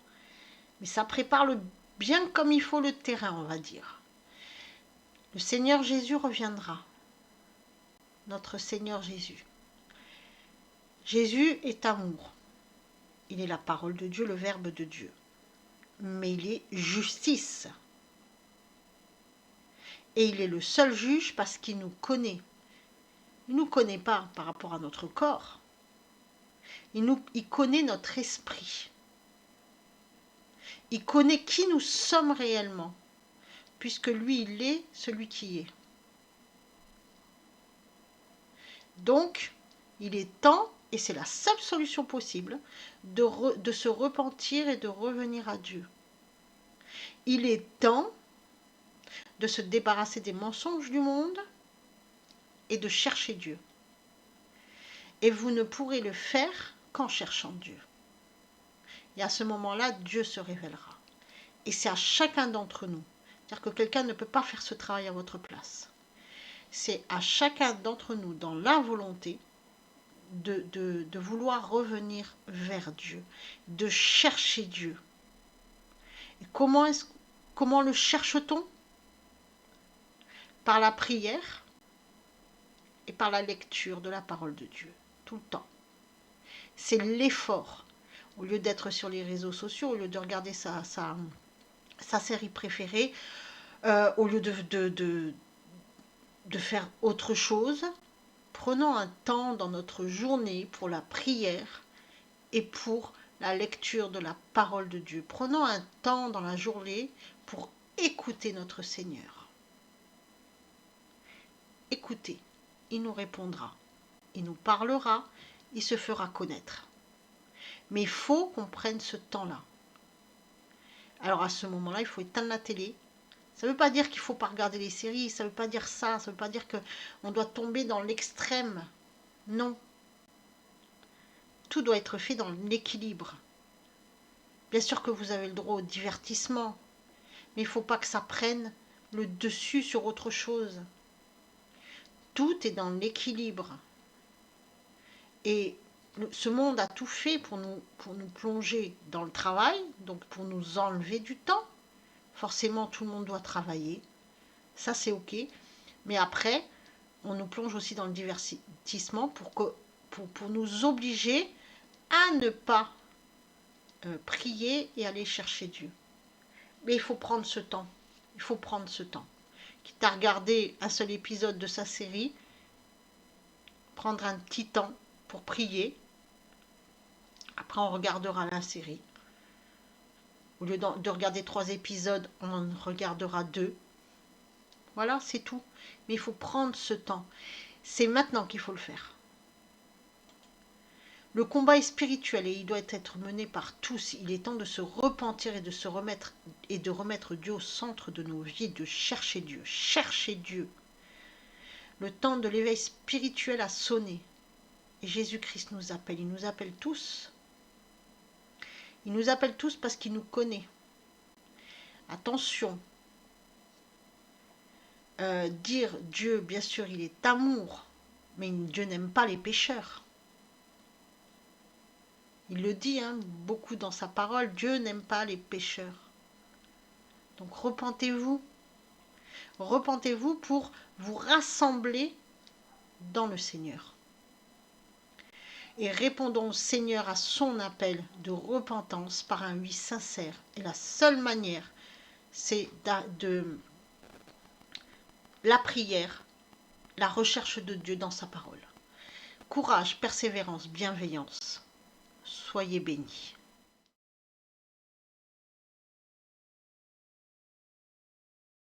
mais ça prépare bien comme il faut le terrain, on va dire. Le Seigneur Jésus reviendra. Notre Seigneur Jésus. Jésus est amour. Il est la parole de Dieu, le Verbe de Dieu. Mais il est justice. Et il est le seul juge parce qu'il nous connaît. Il ne nous connaît pas par rapport à notre corps. Il connaît notre esprit. Il connaît qui nous sommes réellement, puisque lui, il est celui qui est. Donc, il est temps, et c'est la seule solution possible, de se repentir et de revenir à Dieu. Il est temps de se débarrasser des mensonges du monde et de chercher Dieu. Et vous ne pourrez le faire qu'en cherchant Dieu. Et à ce moment-là, Dieu se révélera. Et c'est à chacun d'entre nous. C'est-à-dire que quelqu'un ne peut pas faire ce travail à votre place. C'est à chacun d'entre nous, dans la volonté, de vouloir revenir vers Dieu, de chercher Dieu. Et comment le cherche-t-on? Par la prière et par la lecture de la parole de Dieu, tout le temps. C'est l'effort. Au lieu d'être sur les réseaux sociaux, au lieu de regarder sa série préférée, au lieu de faire autre chose, prenons un temps dans notre journée pour la prière et pour la lecture de la parole de Dieu. Prenons un temps dans la journée pour écouter notre Seigneur. Écoutez, il nous répondra, il nous parlera, il se fera connaître. Mais il faut qu'on prenne ce temps-là. Alors à ce moment-là, il faut éteindre la télé. Ça ne veut pas dire qu'il ne faut pas regarder les séries, ça ne veut pas dire ça, ça ne veut pas dire qu'on doit tomber dans l'extrême. Non. Tout doit être fait dans l'équilibre. Bien sûr que vous avez le droit au divertissement, mais il ne faut pas que ça prenne le dessus sur autre chose. Tout est dans l'équilibre. Et ce monde a tout fait pour nous plonger dans le travail, donc pour nous enlever du temps. Forcément, tout le monde doit travailler. Ça, c'est OK. Mais après, on nous plonge aussi dans le divertissement pour nous obliger à ne pas prier et aller chercher Dieu. Mais il faut prendre ce temps. Il faut prendre ce temps. Quitte à regarder un seul épisode de sa série, prendre un petit temps pour prier. Après, on regardera la série. Au lieu de regarder 3 épisodes, on en regardera 2. Voilà, c'est tout. Mais il faut prendre ce temps. C'est maintenant qu'il faut le faire. Le combat est spirituel et il doit être mené par tous. Il est temps de se repentir et de remettre Dieu au centre de nos vies, de chercher Dieu. Chercher Dieu. Le temps de l'éveil spirituel a sonné. Et Jésus-Christ nous appelle. Il nous appelle tous. Il nous appelle tous parce qu'il nous connaît. Attention. Dire Dieu, bien sûr, il est amour, mais Dieu n'aime pas les pécheurs. Il le dit beaucoup dans sa parole, Dieu n'aime pas les pécheurs. Donc repentez-vous. Repentez-vous pour vous rassembler dans le Seigneur. Et répondons au Seigneur à son appel de repentance par un oui sincère. Et la seule manière, c'est de la prière, la recherche de Dieu dans sa parole. Courage, persévérance, bienveillance. Soyez bénis.